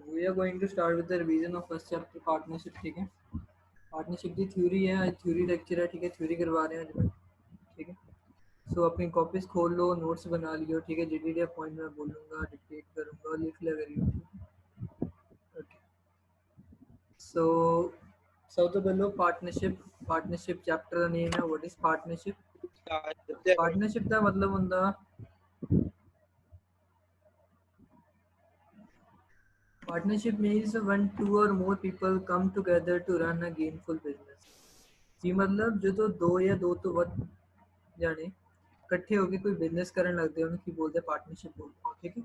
We are going to start with the revision of first chapter partnership. ठीक है, partnership की theory है, आज थ्योरी लेक्चर है। ठीक है, थ्योरी करवा रहे हैं आज मैं। ठीक है, सो अपनी कॉपीज खोल लो, नोट्स बना लियो। ठीक है, जे पॉइंट मैं बोलूँगा, डिक्टेट करूँगा, लिख लिया करियो। ओके, सो सब तो पहले पार्टनरशिप चैप्टर का नेम है व्हाट इज पार्टनरशिप। पार्टनरशिप का मतलब होंदा partnership means when two or more people come together to run a gainful business। जी मतलब जो दो या दो तो ਵੱਧ ਜਾਣੇ ਇਕੱਠੇ ਹੋ ਕੇ ਕੋਈ ਬਿਜ਼ਨਸ ਕਰਨ ਲੱਗਦੇ ਉਹਨੂੰ ਕੀ ਬੋਲਦੇ ਪਾਰਟਨਰਸ਼ਿਪ ਬੋਲਦੇ। ਠੀਕ ਹੈ,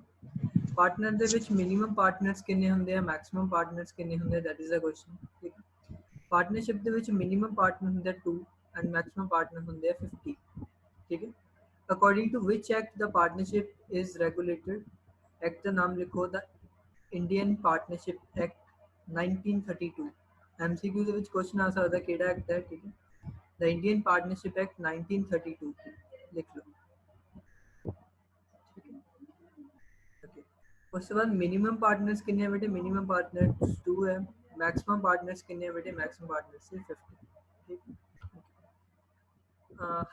ਪਾਰਟਨਰ ਦੇ ਵਿੱਚ ਮਿਨੀਮਮ ਪਾਰਟਨਰਸ ਕਿੰਨੇ ਹੁੰਦੇ ਆ, ਮੈਕਸਿਮਮ ਪਾਰਟਨਰਸ ਕਿੰਨੇ ਹੁੰਦੇ ਆ, ਦੈਟ ਇਜ਼ ਅ ਕੁਐਸਚਨ। ਠੀਕ ਹੈ, ਪਾਰਟਨਰਸ਼ਿਪ ਦੇ ਵਿੱਚ ਮਿਨੀਮਮ ਪਾਰਟਨਰ ਹੁੰਦੇ ਆ 2 ਐਂਡ ਮੈਕਸਿਮਮ ਪਾਰਟਨਰ ਹੁੰਦੇ ਆ 50। ਠੀਕ ਹੈ, ਅਕੋਰਡਿੰਗ ਟੂ ਵਿਚ ਐਕਟ ਦਾ ਪਾਰਟਨਰਸ਼ਿਪ ਇਜ਼ ਰੈਗੂਲੇਟਡ। ਐਕਟ ਦਾ ਨਾਮ ਲਿਖੋ, the Indian partnership act 1932। MCQ ਦੇ ਵਿੱਚ ਕੁਐਸਚਨ ਆ ਸਕਦਾ ਕਿਹੜਾ ਐਕਟ ਹੈ। ਠੀਕ ਹੈ, द इंडियन पार्टनरशिप एक्ट 1932 लिख लो। ठीक है, ओके। उसके बाद मिनिमम पार्टनर्स कितने हैं बेटे, मिनिमम पार्टनर्स 2 है। मैक्सिमम पार्टनर्स कितने हैं बेटे, मैक्सिमम पार्टनर्स 50। ठीक,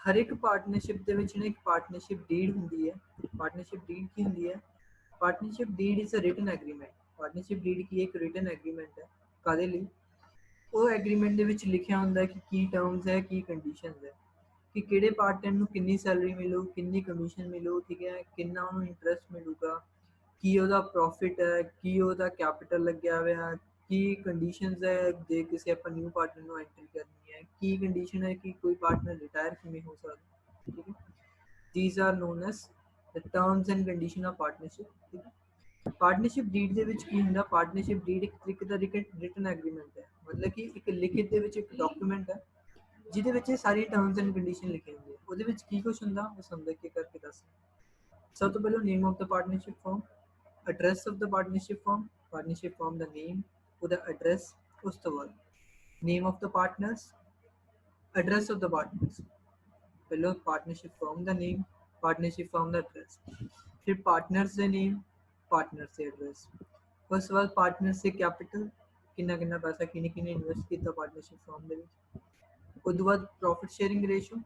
हर एक पार्टनरशिप ਦੇ ਵਿੱਚ ਨਾ ਇੱਕ ਪਾਰਟਨਰਸ਼ਿਪ ਡੀਡ ਹੁੰਦੀ ਹੈ। ਪਾਰਟਨਰਸ਼ਿਪ ਡੀਡ ਕੀ ਹੁੰਦੀ ਹੈ, partnership deed is a written agreement. Partnership deed ਕੀ ਇੱਕ ਰਿਟਨ ਐਗਰੀਮੈਂਟ ਹੈ। ਕਾਦੇ ਲਈ, ਉਹ ਐਗਰੀਮੈਂਟ ਦੇ ਵਿੱਚ ਲਿਖਿਆ ਹੁੰਦਾ ਕਿ ਕੀ ਟਰਮਸ ਹੈ, ਕੀ ਕੰਡੀਸ਼ਨਸ ਹੈ, ਕਿ ਕਿਹੜੇ ਪਾਰਟਨਰ ਨੂੰ ਕਿੰਨੀ ਸੈਲਰੀ ਮਿਲੂ, ਕਿੰਨੀ ਕਮਿਸ਼ਨ ਮਿਲੂ। ਠੀਕ ਹੈ, ਕਿੰਨਾ ਉਹਨੂੰ ਇੰਟਰਸਟ ਮਿਲੂਗਾ, ਕੀ ਉਹਦਾ ਪ੍ਰੋਫਿਟ ਹੈ, ਕੀ ਉਹਦਾ ਕੈਪੀਟਲ ਲੱਗਿਆ ਹੋਇਆ, ਕੀ ਕੰਡੀਸ਼ਨਸ ਹੈ ਜੇ ਕਿਸੇ ਆਪਾਂ ਨਿਊ ਪਾਰਟਨਰ ਨੂੰ ਐਂਟਰੀ ਕਰਨੀ ਹੈ, ਕੀ ਕੰਡੀਸ਼ਨ ਹੈ ਕਿ ਕੋਈ ਪਾਰਟਨਰ ਰਿਟਾਇਰ ਕਿਵੇਂ ਹੋ ਸਕਦਾ। ਠੀਕ ਹੈ, these are known as the terms and condition of partnership. ਠੀਕ ਹੈ, ਪਾਰਟਨਰਸ਼ਿਪ ਡੀਡ ਦੇ ਵਿੱਚ ਕੀ ਹੁੰਦਾ, ਪਾਰਟਨਰਸ਼ਿਪ ਡੀਡ ਇੱਕ ਤਰੀਕੇ ਦਾ ਰਿਟਨ ਐਗਰੀਮੈਂਟ ਹੈ। ਮਤਲਬ ਕਿ ਇੱਕ ਲਿਖਿਤ ਦੇ ਵਿੱਚ ਇੱਕ ਡਾਕੂਮੈਂਟ ਹੈ ਜਿਹਦੇ ਵਿੱਚ ਇਹ ਸਾਰੀ ਟਰਮਸ ਐਂਡ ਕੰਡੀਸ਼ਨ ਲਿਖੇ ਹੁੰਦੇ। ਉਹਦੇ ਵਿੱਚ ਕੀ ਕੁਛ ਹੁੰਦਾ ਉਹ ਸਮਝ ਕੇ ਕਰਕੇ ਦੱਸ। ਸਭ ਤੋਂ ਪਹਿਲਾਂ name of the partnership firm, address of the partnership firm ਦਾ ਨੇਮ, ਉਹਦਾ ਐਡਰੈਸ। ਉਸ ਤੋਂ ਬਾਅਦ name of the partners, address of the partners. ਪਹਿਲਾਂ ਪਾਰਟਨਰਸ਼ਿਪ ਫਰਮ ਦਾ ਨੇਮ, ਪਾਰਟਨਰਸ਼ਿਪ ਫਰਮ ਦਾ ਐਡਰੈਸ, ਫਿਰ ਪਾਰਟਨਰਸ ਦੇ ਨੇਮ, ਪਾਰਟਨਰਸ ਦੇ ਐਡਰੈਸ। ਉਸ ਤੋਂ ਬਾਅਦ ਪਾਰਟਨਰਸ ਦੇ ਕੈਪੀਟਲ, ਕਿੰਨਾ ਕਿੰਨਾ ਪੈਸਾ ਕਿਹਨੇ ਕਿਹਨੇ ਇਨਵੈਸਟ ਕੀਤਾ ਪਾਰਟਨਰਸ਼ਿਪ ਫਰਮ ਦੇ ਵਿੱਚ। ਉਹਦੇ ਬਾਅਦ ਪ੍ਰੋਫਿਟ ਸ਼ੇਅਰਿੰਗ ਰੇਸ਼ੋ,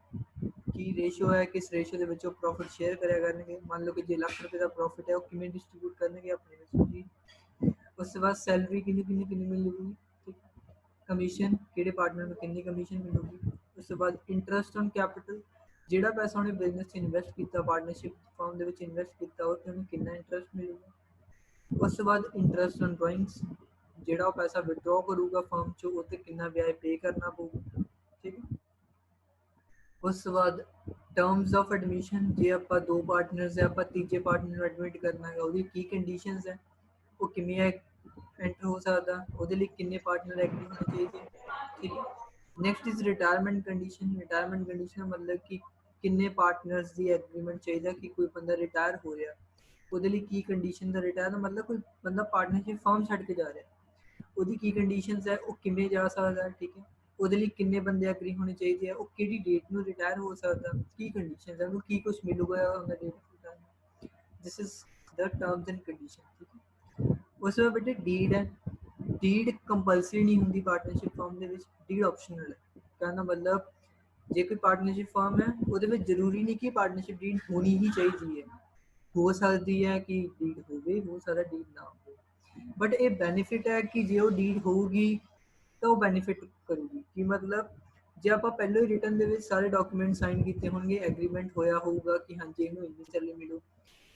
ਕੀ ਰੇਸ਼ੋ ਹੈ, ਕਿਸ ਰੇਸ਼ੋ ਦੇ ਵਿੱਚ ਉਹ ਪ੍ਰੋਫਿਟ ਸ਼ੇਅਰ ਕਰਿਆ ਕਰਨਗੇ। ਮੰਨ ਲਓ ਕਿ ਜੇ ਲੱਖ ਰੁਪਏ ਦਾ ਪ੍ਰੋਫਿਟ ਹੈ ਉਹ ਕਿਵੇਂ ਡਿਸਟਰੀਬਿਊਟ ਕਰਨਗੇ ਆਪਣੇ ਵਿੱਚ। ਜੀ, ਉਸ ਤੋਂ ਬਾਅਦ ਸੈਲਰੀ ਕਿੰਨੀ ਮਿਲੂਗੀ। ਠੀਕ, ਕਮਿਸ਼ਨ, ਕਿਹੜੇ ਪਾਰਟਨਰ ਨੂੰ ਕਿੰਨੀ ਕਮਿਸ਼ਨ ਮਿਲੂਗੀ। ਉਸ ਤੋਂ ਬਾਅਦ ਇੰਟਰਸਟ ਔਨ ਕੈਪੀਟਲ, ਜਿਹੜਾ ਪੈਸਾ ਉਹਨੇ ਬਿਜ਼ਨਸ 'ਚ ਇਨਵੈਸਟ ਕੀਤਾ, ਪਾਰਟਨਰਸ਼ਿਪ ਫਰਮ ਦੇ ਵਿੱਚ ਇਨਵੈਸਟ ਕੀਤਾ, ਉਹ 'ਤੇ ਉਹਨੂੰ ਕਿੰਨਾ ਇੰਟਰਸਟ ਮਿਲੂਗਾ। ਉਸ ਤੋਂ ਬਾਅਦ ਇੰਟਰਸਟ ਔਨ ਡਰਾਇੰਗਸ, ਜਿਹੜਾ ਉਹ ਪੈਸਾ ਵਿਡਰੋ ਕਰੂਗਾ ਫਰਮ 'ਚੋਂ ਉਹ 'ਤੇ ਕਿੰਨਾ ਵਿਆਜ ਪੇ ਕਰਨਾ ਪਊਗਾ। ਠੀਕ ਹੈ, ਉਸ ਤੋਂ ਬਾਅਦ ਟਰਮਸ ਆਫ ਐਡਮਿਸ਼ਨ, ਜੇ ਆਪਾਂ ਦੋ ਪਾਰਟਨਰਸ ਹੈ, ਆਪਾਂ ਤੀਜੇ ਪਾਰਟਨਰ ਨੂੰ ਐਡਮਿਟ ਕਰਨਾ ਹੈ, ਉਹਦੀ ਕੀ ਕੰਡੀਸ਼ਨਸ ਹੈ, ਉਹ ਕਿਵੇਂ ਐਂਟਰ ਹੋ ਸਕਦਾ, ਉਹਦੇ ਲਈ ਕਿੰਨੇ ਪਾਰਟਨਰ ਐਗਰੀ ਹੋਣੇ ਚਾਹੀਦੇ। ਠੀਕ ਹੈ, next is retirement condition. Retirement condition ਦਾ ਮਤਲਬ ਕਿ ਕਿੰਨੇ ਪਾਰਟਨਰਸ ਦੀ ਐਗਰੀਮੈਂਟ ਚਾਹੀਦਾ ਕਿ ਕੋਈ ਬੰਦਾ ਰਿਟਾਇਰ ਹੋ ਰਿਹਾ, ਉਹਦੇ ਲਈ ਕੀ ਕੰਡੀਸ਼ਨ ਦਾ। ਰਿਟਾਇਰ ਦਾ ਮਤਲਬ ਕੋਈ ਬੰਦਾ ਪਾਰਟਨਰਸ਼ਿਪ ਫਰਮ ਛੱਡ ਕੇ ਜਾ ਰਿਹਾ, ਉਹਦੀ ਕੀ ਕੰਡੀਸ਼ਨਸ ਹੈ, ਉਹ ਕਿਵੇਂ ਜਾ ਸਕਦਾ। ਠੀਕ ਹੈ, ਉਹਦੇ ਲਈ ਕਿੰਨੇ ਬੰਦੇ ਐਗਰੀ ਹੋਣੇ ਚਾਹੀਦੇ ਆ, ਉਹ ਕਿਹੜੀ ਡੇਟ ਨੂੰ ਰਿਟਾਇਰ ਹੋ ਸਕਦਾ, ਕੀ ਕੰਡੀਸ਼ਨਸ ਹੈ, ਉਹਨੂੰ ਕੀ ਕੁਛ ਮਿਲੂਗਾ on the date of retirement. This is the terms and condition. ਠੀਕ ਹੈ, ਉਸ ਤੋਂ ਬਾਅਦ ਬੇਟੇ ਡੀਡ ਹੈ। ਡੀਡ ਕੰਪਲਸਰੀ ਨਹੀਂ ਹੁੰਦੀ ਪਾਰਟਨਰਸ਼ਿਪ ਫਰਮ ਦੇ ਵਿੱਚ, ਡੀਡ ਆਪਸ਼ਨਲ ਹੈ। ਕਹਿਣ ਦਾ ਮਤਲਬ ਜੇ ਕੋਈ ਪਾਰਟਨਰਸ਼ਿਪ ਫਰਮ ਹੈ ਉਹਦੇ ਵਿੱਚ ਜ਼ਰੂਰੀ ਨਹੀਂ ਕਿ ਪਾਰਟਨਰਸ਼ਿਪ ਡੀਡ ਹੋਣੀ ਹੀ ਚਾਹੀਦੀ ਹੈ। ਹੋ ਸਕਦੀ ਹੈ ਕਿ ਡੀਡ ਹੋਵੇ, ਹੋ ਸਕਦਾ ਡੀਡ ਨਾ ਹੋਵੇ, ਬਟ ਇਹ ਬੈਨੀਫਿਟ ਹੈ ਕਿ ਜੇ ਉਹ ਡੀਡ ਹੋਊਗੀ ਤਾਂ ਉਹ ਬੈਨੀਫਿਟ ਕਰੂਗੀ। ਕੀ ਮਤਲਬ, ਜੇ ਆਪਾਂ ਪਹਿਲਾਂ ਹੀ ਰਿਟਨ ਦੇ ਵਿੱਚ ਸਾਰੇ ਡਾਕੂਮੈਂਟ ਸਾਈਨ ਕੀਤੇ ਹੋਣਗੇ, ਐਗਰੀਮੈਂਟ ਹੋਇਆ ਹੋਊਗਾ ਕਿ ਹਾਂਜੀ ਇਹਨੂੰ ਇੰਨੀ ਸੈਲਰੀ ਮਿਲੂ,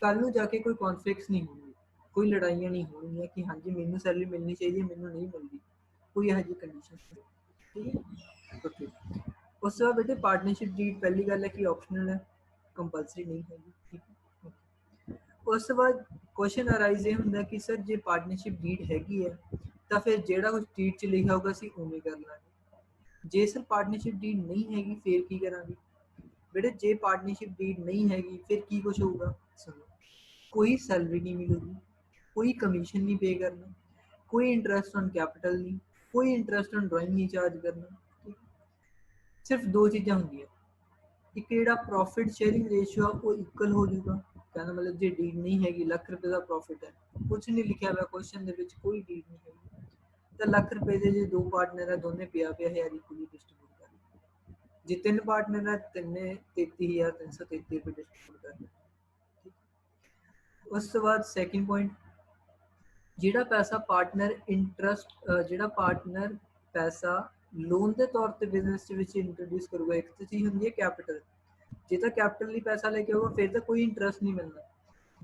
ਕੱਲ੍ਹ ਨੂੰ ਜਾ ਕੇ ਕੋਈ ਕੌਨਫਲਿਕਟਸ ਨਹੀਂ ਹੋਣਗੇ, ਕੋਈ ਲੜਾਈਆਂ ਨਹੀਂ ਹੋਣਗੀਆਂ ਕਿ ਹਾਂਜੀ ਮੈਨੂੰ ਸੈਲਰੀ ਮਿਲਣੀ ਚਾਹੀਦੀ ਹੈ, ਮੈਨੂੰ ਨਹੀਂ ਮਿਲਦੀ, ਕੋਈ ਇਹੋ ਜਿਹੀ ਕੰਡੀਸ਼ਨ। ਠੀਕ ਹੈ, ਓਕੇ। ਉਸ ਤੋਂ ਬਾਅਦ ਬੇਟੇ ਪਾਰਟਨਰਸ਼ਿਪ ਡੀਡ, ਪਹਿਲੀ ਗੱਲ ਹੈ ਕਿ ਆਪਸ਼ਨਲ ਹੈ, ਕੰਪਲਸਰੀ ਨਹੀਂ ਹੈਗੀ। ਠੀਕ ਹੈ, ਉਸ ਤੋਂ ਬਾਅਦ ਕੁਐਸਚਨ ਅਰਾਈਜ਼ ਇਹ ਹੁੰਦਾ ਕਿ ਸਰ ਜੇ ਪਾਰਟਨਰਸ਼ਿਪ ਡੀਡ ਹੈਗੀ ਹੈ ਤਾਂ ਫਿਰ ਜਿਹੜਾ ਕੁਝ ਡੀਡ 'ਚ ਲਿਖਿਆ ਹੋਊਗਾ ਅਸੀਂ ਉਵੇਂ ਕਰ ਲਾਂਗੇ। ਜੇ ਸਰ ਪਾਰਟਨਰਸ਼ਿਪ ਡੀਡ ਨਹੀਂ ਹੈਗੀ ਫਿਰ ਕੀ ਕਰਾਂਗੇ ਬੇਟੇ, ਜੇ ਪਾਰਟਨਰਸ਼ਿਪ ਡੀਡ ਨਹੀਂ ਹੈਗੀ ਫਿਰ ਕੀ ਕੁਛ ਹੋਊਗਾ ਸੁਣੋ। ਕੋਈ ਸੈਲਰੀ ਨਹੀਂ ਮਿਲੂਗੀ, ਕੋਈ ਕਮਿਸ਼ਨ ਨਹੀਂ ਪੇ ਕਰਨਾ, ਕੋਈ ਇੰਟਰਸਟ ਔਨ ਕੈਪੀਟਲ ਨਹੀਂ, ਕੋਈ ਇੰਟਰਸਟ ਔਨ ਡਰਾਇੰਗ ਨਹੀਂ ਚਾਰਜ ਕਰਨਾ। ਠੀਕ, ਸਿਰਫ ਦੋ ਚੀਜ਼ਾਂ ਹੁੰਦੀਆਂ, ਇੱਕ ਜਿਹੜਾ ਪ੍ਰੋਫਿਟ ਸ਼ੇਅਰਿੰਗ ਰੇਸ਼ੀਓ ਆ ਉਹ ਇਕੁਅਲ ਹੋ ਜਾਊਗਾ। कहना मतलब जे डीड नहीं हैगी ਲੱਖ रुपए का प्रॉफिट है, कुछ नहीं लिखा हुआ क्वेश्चन ਦੇ ਵਿੱਚ कोई डीड नहीं हैगी, तो ਲੱਖ रुपए ਦੇ ਜੇ ਦੋ ਪਾਰਟਨਰ ਹੈ ਦੋਨੇ 50,000 ਇਕੁਅਲੀ ਡਿਸਟ੍ਰੀਬਿਊਟ ਕਰਨੇ, ਜੇ ਤਿੰਨ ਪਾਰਟਨਰ ਹੈ ਤਿੰਨੇ 33,333 ਰੁਪਏ ਡਿਸਟ੍ਰੀਬਿਊਟ ਕਰਨੇ। ਉਸ ਤੋਂ ਬਾਅਦ ਸੈਕਿੰਡ ਪੁਆਇੰਟ, ਜਿਹੜਾ ਪੈਸਾ ਪਾਰਟਨਰ ਇੰਟਰਸਟ ਜਿਹੜਾ ਪਾਰਟਨਰ ਪੈਸਾ ਲੋਨ ਦੇ ਤੌਰ ਤੇ ਬਿਜ਼ਨਸ ਦੇ ਵਿੱਚ ਇੰਟਰੋਡਿਊਸ ਕਰੂਗਾ, ਇੱਕ ਤਾਂ ਚੀਜ਼ ਹੁੰਦੀ ਹੈ ਕੈਪੀਟਲ, ਜੇ ਤਾਂ ਕੈਪੀਟਲ ਲਈ ਪੈਸਾ ਲੈ ਕੇ ਆਊਗਾ ਫਿਰ ਤਾਂ ਕੋਈ ਇੰਟਰਸਟ ਨਹੀਂ ਮਿਲਣਾ,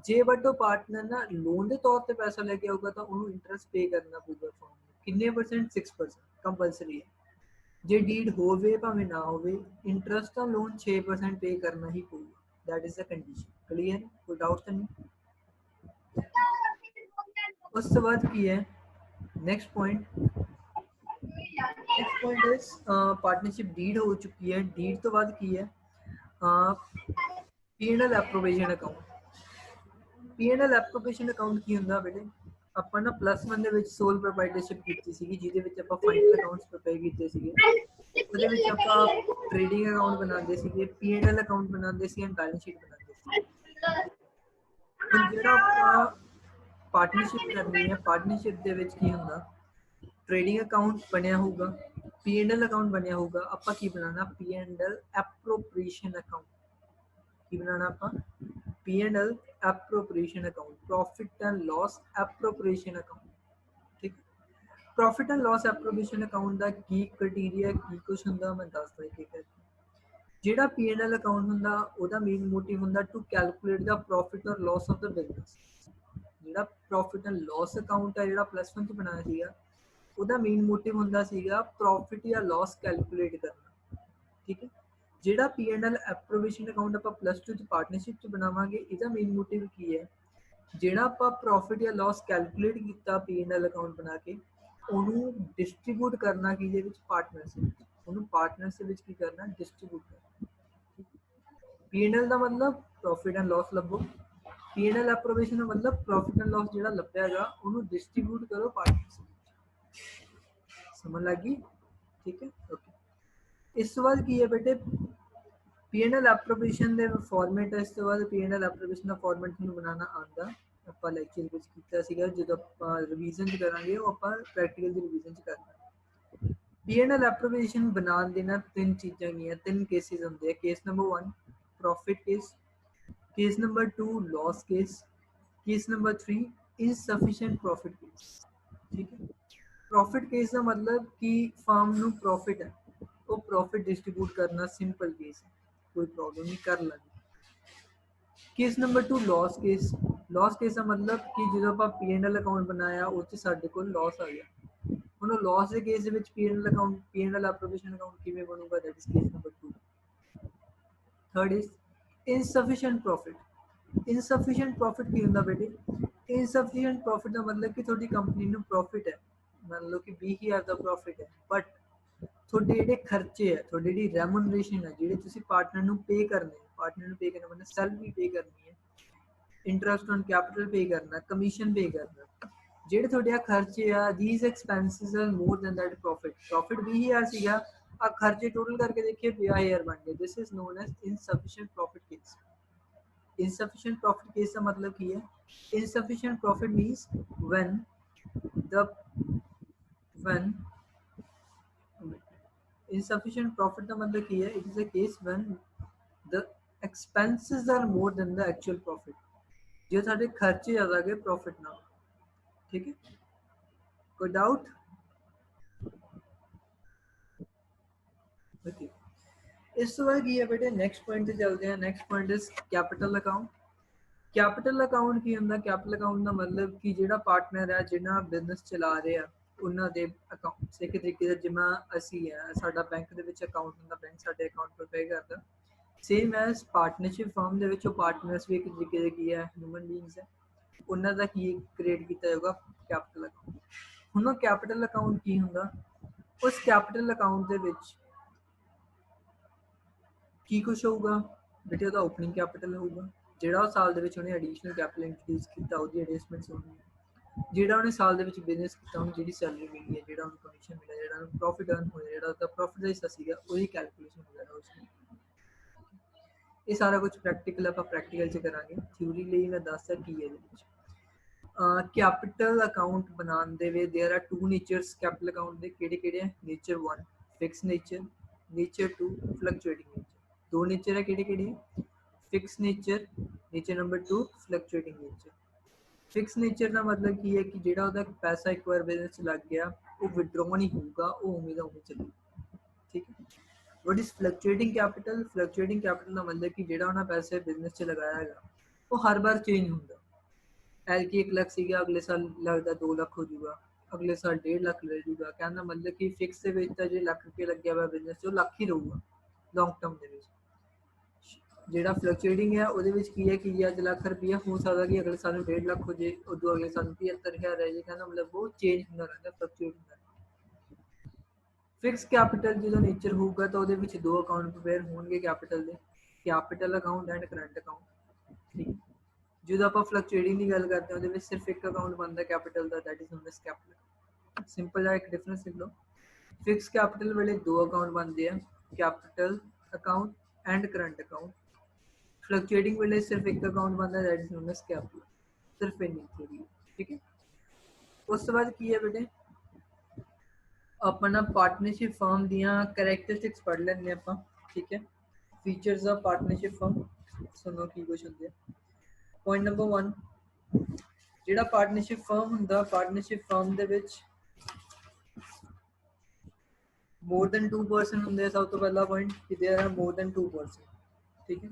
ਜੇ ਬਟ ਉਹ ਪਾਰਟਨਰ ਨਾ ਲੋਨ ਦੇ ਤੌਰ ਤੇ ਪੈਸਾ ਲੈ ਕੇ ਆਊਗਾ ਤਾਂ ਉਹਨੂੰ ਇੰਟਰਸਟ ਪੇ ਕਰਨਾ ਪਊਗਾ ਫਰਮ ਨੂੰ, ਕਿੰਨੇ ਪਰਸੈਂਟ 6% ਕੰਪਲਸਰੀ ਹੈ, ਜੇ ਡੀਡ ਹੋਵੇ ਭਾਵੇਂ ਨਾ ਹੋਵੇ ਇੰਟਰਸਟ ਤਾਂ ਲੋਨ 6% ਪੇ ਕਰਨਾ ਹੀ ਪਊਗਾ, that is the condition. Clear, ਕੋਈ ਡਾਊਟ ਤਾਂ ਨਹੀਂ। ਉਸ ਤੋਂ ਬਾਅਦ ਕੀ ਹੈ next point, next point is partnership deed ਹੋ ਚੁੱਕੀ ਹੈ, ਡੀਡ ਤੋਂ ਬਾਅਦ ਕੀ ਹੈ P&L ਐਪਰੂਵੇਸ਼ਨ ਅਕਾਊਂਟ। P&L ਐਪਰੂਵੇਸ਼ਨ ਅਕਾਊਂਟ ਕੀ ਹੁੰਦਾ ਬੇਟੇ, ਆਪਾਂ ਨਾ +1 ਦੇ ਵਿੱਚ ਸੋਲ ਪ੍ਰੋਪਰਾਈਟਰਸ਼ਿਪ ਕੀਤੀ ਸੀਗੀ, ਜਿਹਦੇ ਵਿੱਚ ਆਪਾਂ ਫਾਈਨਲ ਅਕਾਊਂਟਸ ਪ੍ਰਿਪੇਅਰ ਕੀਤੇ ਸੀਗੇ, ਉਹਦੇ ਵਿੱਚ ਆਪਾਂ ਟ੍ਰੇਡਿੰਗ ਅਕਾਊਂਟ ਬਣਾਉਂਦੇ ਸੀਗੇ, P&L ਅਕਾਊਂਟ ਬਣਾਉਂਦੇ ਸੀ, ਐਂਡ ਬੈਲੈਂਸ ਸ਼ੀਟ ਬਣਾਉਂਦੇ ਸੀ। ਹੁਣ ਜਿਹੜਾ ਆਪਾਂ ਪਾਰਟਨਰਸ਼ਿਪ ਕਰਨੀ ਹੈ, ਪਾਰਟਨਰਸ਼ਿਪ ਦੇ ਵਿੱਚ ਕੀ ਹੁੰਦਾ, ट्रेडिंग अकाउंट बनया होगा, P&L अकाउंट बनया होगा, आपा की बनाना P&L एप्रोप्रिएशन अकाउंट, की बनाना आपा P&L appropriation account, profit and loss appropriation account. ठीक, profit and loss appropriation account दा की क्राइटेरिया की कुछ हुंदा मैं दसदा ठीक है। जेड़ा P&L अकाउंट हुंदा ओदा मेन मोटिव हुंदा टू कैलकुलेट द प्रॉफिट और लॉस ऑफ द बिजनेस। जेड़ा प्रॉफिट एंड लॉस अकाउंट है जेड़ा +1 च बनाया सीगा ਉਹਦਾ ਮੇਨ ਮੋਟਿਵ ਹੁੰਦਾ ਸੀਗਾ ਪ੍ਰੋਫਿਟ ਜਾਂ ਲਾਸ ਕੈਲਕੂਲੇਟ ਕਰਨਾ। ਠੀਕ ਹੈ, ਜਿਹੜਾ P&L ਐਪਰੂਵੇਸ਼ਨ ਅਕਾਊਂਟ ਆਪਾਂ +2 ਚ ਪਾਰਟਨਰਸ਼ਿਪ ਚ ਬਣਾਵਾਂਗੇ, ਇਹਦਾ ਮੇਨ ਮੋਟਿਵ ਕੀ ਹੈ, ਜਿਹੜਾ ਆਪਾਂ ਪ੍ਰੋਫਿਟ ਜਾਂ ਲਾਸ ਕੈਲਕੂਲੇਟ ਕੀਤਾ P&L ਅਕਾਊਂਟ ਬਣਾ ਕੇ ਉਹਨੂੰ ਡਿਸਟ੍ਰੀਬਿਊਟ ਕਰਨਾ ਕਿਹਦੇ ਵਿੱਚ, ਪਾਰਟਨਰਸ ਵਿੱਚ, ਉਹਨੂੰ ਪਾਰਟਨਰਸ ਦੇ ਵਿੱਚ ਕੀ ਕਰਨਾ, ਡਿਸਟ੍ਰੀਬਿਊਟ ਕਰਨਾ। P&L ਦਾ ਮਤਲਬ ਪ੍ਰੋਫਿਟ ਐਂਡ ਲਾਸ ਲੱਭੋ, P&L ਐਪਰੂਵੇਸ਼ਨ ਦਾ ਮਤਲਬ ਪ੍ਰੋਫਿਟ ਐਂਡ ਲਾਸ ਜਿਹੜਾ ਲੱਭਿਆ ਹੈਗਾ ਉਹਨੂੰ ਡਿਸਟ੍ਰੀਬਿਊਟ ਕਰੋ ਪਾਰਟਨਰਸ। समझ लगी, ठीक है, ओके। इस तो बाद की है बेटे P&L एप्रोप्रिएशन दे फॉर्मेट है, इस तो बाद P&L एप्रोप्रिएशन ਦਾ ਫਾਰਮੈਟ ਤੁਹਾਨੂੰ ਬਣਾਉਣਾ ਆਂਦਾ, ਆਪਾਂ ਲੈਕਚਰ ਵਿੱਚ ਕੀਤਾ ਸੀਗਾ, ਜਦੋਂ ਆਪਾਂ ਰਿਵੀਜ਼ਨ ਚ ਕਰਾਂਗੇ ਉਹ ਆਪਾਂ ਪ੍ਰੈਕਟੀਕਲ ਦੀ ਰਿਵੀਜ਼ਨ ਚ ਕਰਨਾ। P&L एप्रोप्रिएशन ਬਣਾਉਣ ਦੇ ਨਾਲ ਤਿੰਨ ਚੀਜ਼ਾਂ ਗਈਆਂ, ਤਿੰਨ ਕੇਸਿਸ ਹੁੰਦੇ ਆ, case number 1 profit case, case number 2 loss case, case number 3 insufficient profit case. ਠੀਕ ਹੈ, प्रॉफिट केस का मतलब कि फर्म ਨੂੰ प्रॉफिट है, वो प्रॉफिट डिस्ट्रीब्यूट करना सिंपल केस है, कोई प्रॉब्लम नहीं कर लगी। Case number 2 loss case, loss case का मतलब कि जो ਆਪਾਂ P&L अकाउंट बनाया ਉਹ 'ਚ ਸਾਡੇ ਕੋਲ लॉस आ गया, ਹੁਣ लॉस ਦੇ ਕੇਸ ਦੇ ਵਿੱਚ P&L account P&L appropriation account ਕਿਵੇਂ ਬਣੂਗਾ, that is case number 2। Third is insufficient profit. Insufficient profit ਕੀ ਹੁੰਦਾ ਬੇਟੇ, इनसफिशिएंट प्रॉफिट ਦਾ मतलब ਕਿ ਤੁਹਾਡੀ ਕੰਪਨੀ ਨੂੰ प्रॉफिट है, मान लो कि 20,000 ਦਾ ਪ੍ਰੋਫਿਟ ਹੈ, ਬਟ ਤੁਹਾਡੇ ਜਿਹੜੇ ਖਰਚੇ ਹੈ, ਤੁਹਾਡੀ ਜਿਹੜੀ ਰੈਮੂਨਰੇਸ਼ਨ ਹੈ, ਜਿਹੜੇ ਤੁਸੀਂ ਪਾਰਟਨਰ ਨੂੰ ਪੇ ਕਰਨੇ, ਪਾਰਟਨਰ ਨੂੰ ਪੇ ਕਰਨਾ ਮਤਲਬ ਸੈਲਰੀ ਪੇ ਕਰਨੀ ਹੈ, ਇੰਟਰਸਟ ਔਨ ਕੈਪੀਟਲ ਪੇ ਕਰਨਾ, ਕਮਿਸ਼ਨ ਪੇ ਕਰਨਾ, ਜਿਹੜੇ ਤੁਹਾਡੇ ਆ ਖਰਚੇ ਆ, these expenses are more than that profit। Profit 20,000 ਸੀਗਾ, ਆ ਖਰਚੇ ਟੋਟਲ ਕਰਕੇ ਦੇਖੀਏ 50,000 ਬਣ ਗਏ, this is known as insufficient profit case। insufficient profit case ਦਾ ਮਤਲਬ ਕੀ ਹੈ, insufficient profit means when insufficient profit का मतलब क्या है, it is a case when the expenses are more than the actual profit, जो सारे खर्चे ज़्यादा गए प्रॉफिट ना। ठीक है, कोई डाउट? ओके, इस तो बाद है बेटे नेक्स्ट पॉइंट पे चलते हैं। Next point is capital account. Capital account की ਹੁੰਦਾ, कैपिटल अकाउंट का मतलब कि ਜਿਹੜਾ ਪਾਰਟਨਰ ਹੈ, ਜਿਹੜਾ ਬਿਜ਼ਨਸ ਚਲਾ ਰਿਹਾ ਉਹਨਾਂ ਦੇ ਅਕਾਊਂਟਸ ਇੱਕ ਤਰੀਕੇ ਦਾ ਜਿਵੇਂ ਅਸੀਂ ਹੈ, ਸਾਡਾ ਬੈਂਕ ਦੇ ਵਿੱਚ ਅਕਾਊਂਟ ਹੁੰਦਾ, ਬੈਂਕ ਸਾਡੇ ਅਕਾਊਂਟ ਪਰ ਪੇ ਕਰਦਾ, ਸੇਮ ਐਸ ਪਾਰਟਨਰਸ਼ਿਪ ਫਰਮ ਦੇ ਵਿੱਚ ਉਹ ਪਾਰਟਨਰਸ ਵੀ ਇੱਕ ਤਰੀਕੇ ਦੇ ਕੀ ਹੈ, ਹਿਊਮਨ ਬੀਇੰਗਸ ਹੈ, ਉਹਨਾਂ ਦਾ ਕੀ ਕ੍ਰੀਏਟ ਕੀਤਾ ਜਾਊਗਾ, ਕੈਪੀਟਲ ਅਕਾਊਂਟ। ਹੁਣ ਉਹ ਕੈਪੀਟਲ ਅਕਾਊਂਟ ਕੀ ਹੁੰਦਾ, ਉਸ ਕੈਪੀਟਲ ਅਕਾਊਂਟ ਦੇ ਵਿੱਚ ਕੀ ਕੁਛ ਹੋਊਗਾ ਬੇਟੇ, ਉਹਦਾ ਓਪਨਿੰਗ ਕੈਪੀਟਲ ਹੋਊਗਾ, ਜਿਹੜਾ ਉਹ ਸਾਲ ਦੇ ਵਿੱਚ ਉਹਨੇ ਐਡੀਸ਼ਨਲ ਕੈਪੀਟਲ ਇੰਟਰੋਡਿਊਸ ਕੀਤਾ ਉਹਦੀ ਐਡਜਸਟਮੈਂਟਸ ਹੋਣਗੀਆਂ, ਜਿਹੜਾ ਉਹਨੇ ਸਾਲ ਦੇ ਵਿੱਚ ਬਿਜ਼ਨਸ ਕੀਤਾ ਉਹਨੂੰ ਜਿਹੜੀ ਸੈਲਰੀ ਮਿਲੀ ਹੈ, ਜਿਹੜਾ ਉਹਨੂੰ ਕਮਿਸ਼ਨ ਮਿਲਿਆ, ਜਿਹੜਾ ਉਹਨੂੰ ਪ੍ਰੋਫਿਟ ਅਰਨ ਹੋਇਆ, ਜਿਹੜਾ ਉਹਦਾ ਪ੍ਰੋਫਿਟ ਦਾ ਹਿੱਸਾ ਸੀਗਾ ਉਹਦੀ ਕੈਲਕੂਲੇਸ਼ਨ ਵਗੈਰਾ ਉਸ ਇਹ ਸਾਰਾ ਕੁਝ ਪ੍ਰੈਕਟੀਕਲ ਆਪਾਂ ਪ੍ਰੈਕਟੀਕਲ 'ਚ ਕਰਾਂਗੇ। ਥਿਊਰੀ ਲਈ ਮੈਂ ਦੱਸਦਾ ਕੀ ਹੈ ਇਹਦੇ ਵਿੱਚ। ਕੈਪੀਟਲ ਅਕਾਊਂਟ ਬਣਾਉਣ ਦੇ ਵਿੱਚ there are two natures capital account ਦੇ। ਕਿਹੜੇ ਹੈ? Nature 1 fix nature, nature 2 fluctuating nature. ਦੋ ਨੇਚਰ ਹੈ ਕਿਹੜੇ fix nature, nature number 2 fluctuating nature. Fix nature ਦਾ ਮਤਲਬ ਕੀ ਹੈ ਕਿ ਜਿਹੜਾ ਉਹਦਾ ਪੈਸਾ ਇੱਕ ਵਾਰ ਬਿਜ਼ਨਸ 'ਚ ਲੱਗ ਗਿਆ ਉਹ ਵਿਡਰੋ ਨਹੀਂ ਹੋਊਗਾ, ਉਹ ਉਵੇਂ ਦਾ ਉਵੇਂ ਚੱਲੇਗਾ। ਠੀਕ ਹੈ। What is fluctuating capital? Fluctuating capital ਦਾ ਮਤਲਬ ਕਿ ਜਿਹੜਾ ਉਹਨਾਂ ਪੈਸੇ ਬਿਜ਼ਨਸ 'ਚ ਲਗਾਇਆ ਹੈਗਾ ਉਹ ਹਰ ਵਾਰ ਚੇਂਜ ਹੁੰਦਾ। ਐਲਕੀ 1 ਲੱਖ ਸੀਗਾ, ਅਗਲੇ ਸਾਲ ਲੱਗਦਾ 2 ਲੱਖ ਹੋ ਜਾਊਗਾ, ਅਗਲੇ ਸਾਲ 1.5 ਲੱਖ ਲੈ ਜਾਊਗਾ। ਕਹਿਣ ਦਾ ਮਤਲਬ ਕਿ ਫਿਕਸ ਦੇ ਵਿੱਚ ਤਾਂ ਜੇ ਲੱਖ ਰੁਪਏ ਲੱਗਿਆ ਹੋਇਆ ਬਿਜ਼ਨਸ 'ਚ ਉਹ ਲੱਖ ਹੀ ਰਹੂਗਾ ਲੌਂਗ ਟਰਮ ਦੇ ਵਿੱਚ। ਜਿਹੜਾ ਫਲਕਚੁਏਟਿੰਗ ਹੈ ਉਹਦੇ ਵਿੱਚ ਕੀ ਹੈ ਕਿ ਅੱਜ ਲੱਖ ਰੁਪਈਆ ਹੋ ਸਕਦਾ ਕਿ ਅਗਲੇ ਸਾਲ ਨੂੰ 1.5 ਲੱਖ ਹੋ ਜੇ, ਉਦੋਂ ਅਗਲੇ ਸਾਲ ਨੂੰ 75,000 ਰਹਿ ਜੇ। ਕਹਿੰਦਾ ਮਤਲਬ ਉਹ ਚੇਂਜ ਹੁੰਦਾ ਰਹਿੰਦਾ, ਫਲਕਚੁਏਟ ਹੁੰਦਾ। ਫਿਕਸ ਕੈਪੀਟਲ ਜਦੋਂ ਨੇਚਰ ਹੋਊਗਾ ਤਾਂ ਉਹਦੇ ਵਿੱਚ ਦੋ ਅਕਾਊਂਟ ਪ੍ਰਿਪੇਅਰ ਹੋਣਗੇ ਕੈਪੀਟਲ ਦੇ, capital account and current account. ਠੀਕ ਹੈ। ਜਦੋਂ ਆਪਾਂ ਫਲਕਚੁਏਟਿੰਗ ਦੀ ਗੱਲ ਕਰਦੇ ਹਾਂ ਉਹਦੇ ਵਿੱਚ ਸਿਰਫ ਇੱਕ ਅਕਾਊਂਟ ਬਣਦਾ capital the, that is known as capital. Simple ਜਿਹਾ ਇੱਕ ਡਿਫਰੈਂਸ ਲਿਖ ਲਓ। ਫਿਕਸ ਕੈਪੀਟਲ ਵੇਲੇ ਦੋ ਅਕਾਊਂਟ ਬਣਦੇ ਆ, capital account and current account. Fluctuating ਵੇਲੇ ਸਿਰਫ ਇੱਕ ਅਕਾਊਂਟ ਬਣਦਾ, that is known as capital. ਸਿਰਫ ਇੰਨੀ ਥਿਊਰੀ। ਠੀਕ ਹੈ। ਉਸ ਤੋਂ ਬਾਅਦ ਕੀ ਹੈ ਬੇਟੇ, अपना पार्टनरशिप फर्म दियां करैक्टरिस्टिक्स पढ़ लेंगे ਆਪਾਂ। ठीक है। फीचर्स ऑफ पार्टनरशिप फर्म सुनो की कुछ होंगे। पॉइंट नंबर 1 ਜਿਹੜਾ ਪਾਰਟਨਰਸ਼ਿਪ ਫਰਮ ਹੁੰਦਾ, ਪਾਰਟਨਰਸ਼ਿਪ ਫਰਮ ਦੇ ਵਿੱਚ ਮੋਰ ਦੈਨ 2 ਪਰਸਨ ਹੁੰਦੇ। ਸਭ ਤੋਂ ਪਹਿਲਾ ਪੁਆਇੰਟ ਕਿ there are more than 2 person. ਠੀਕ ਹੈ।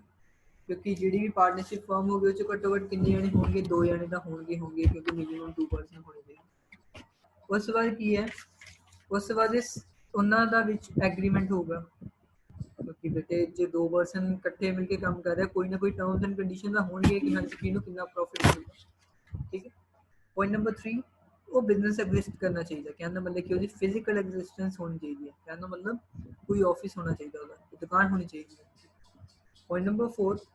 ਕਿਉਂਕਿ ਜਿਹੜੀ ਵੀ ਪਾਰਟਨਰਸ਼ਿਪ ਫਰਮ ਹੋਵੇ ਉਹ ਚ ਘੱਟੋ ਘੱਟ ਕਿੰਨੇ ਜਣੇ ਹੋਣਗੇ? 2 ਜਣੇ ਤਾਂ ਹੋਣਗੇ ਕਿਉਂਕਿ ਮਿਨੀਮਮ 2 ਪਰਸਨ ਹੋਣੇ ਚਾਹੀਦੇ। ਉਸ ਤੋਂ ਬਾਅਦ ਕੀ ਹੈ, ਉਸ ਤੋਂ ਬਾਅਦ ਉਹਨਾਂ ਦਾ ਵਿੱਚ ਐਗਰੀਮੈਂਟ ਹੋਊਗਾ ਕਿਉਂਕਿ ਬੇਟੇ ਜੇ 2 ਪਰਸਨ ਇਕੱਠੇ ਮਿਲ ਕੇ ਕੰਮ ਕਰ ਰਿਹਾ ਕੋਈ ਨਾ ਕੋਈ ਟਰਮਸ ਐਂਡ ਕੰਡੀਸ਼ਨ ਦਾ ਹੋਣਗੇ ਕਿ ਹਾਂਜੀ ਕਿਹਨੂੰ ਕਿੰਨਾ ਪ੍ਰੋਫਿਟ ਮਿਲੇਗਾ। ਠੀਕ ਹੈ। ਪੁਆਇੰਟ ਨੰਬਰ 3 ਉਹ ਬਿਜ਼ਨਸ ਐਗਜ਼ਿਸਟ ਕਰਨਾ ਚਾਹੀਦਾ। ਕਹਿਣ ਦਾ ਮਤਲਬ ਕਿ ਉਹਦੀ ਫਿਜ਼ੀਕਲ ਐਗਜ਼ਿਸਟੈਂਸ ਹੋਣੀ ਚਾਹੀਦੀ ਹੈ। ਕਹਿਣ ਦਾ ਮਤਲਬ ਕੋਈ ਆਫਿਸ ਹੋਣਾ ਚਾਹੀਦਾ, ਉਹਦਾ ਦੁਕਾਨ ਹੋਣੀ ਚਾਹੀਦੀ ਹੈ। ਪੁਆਇੰਟ ਨੰਬਰ 4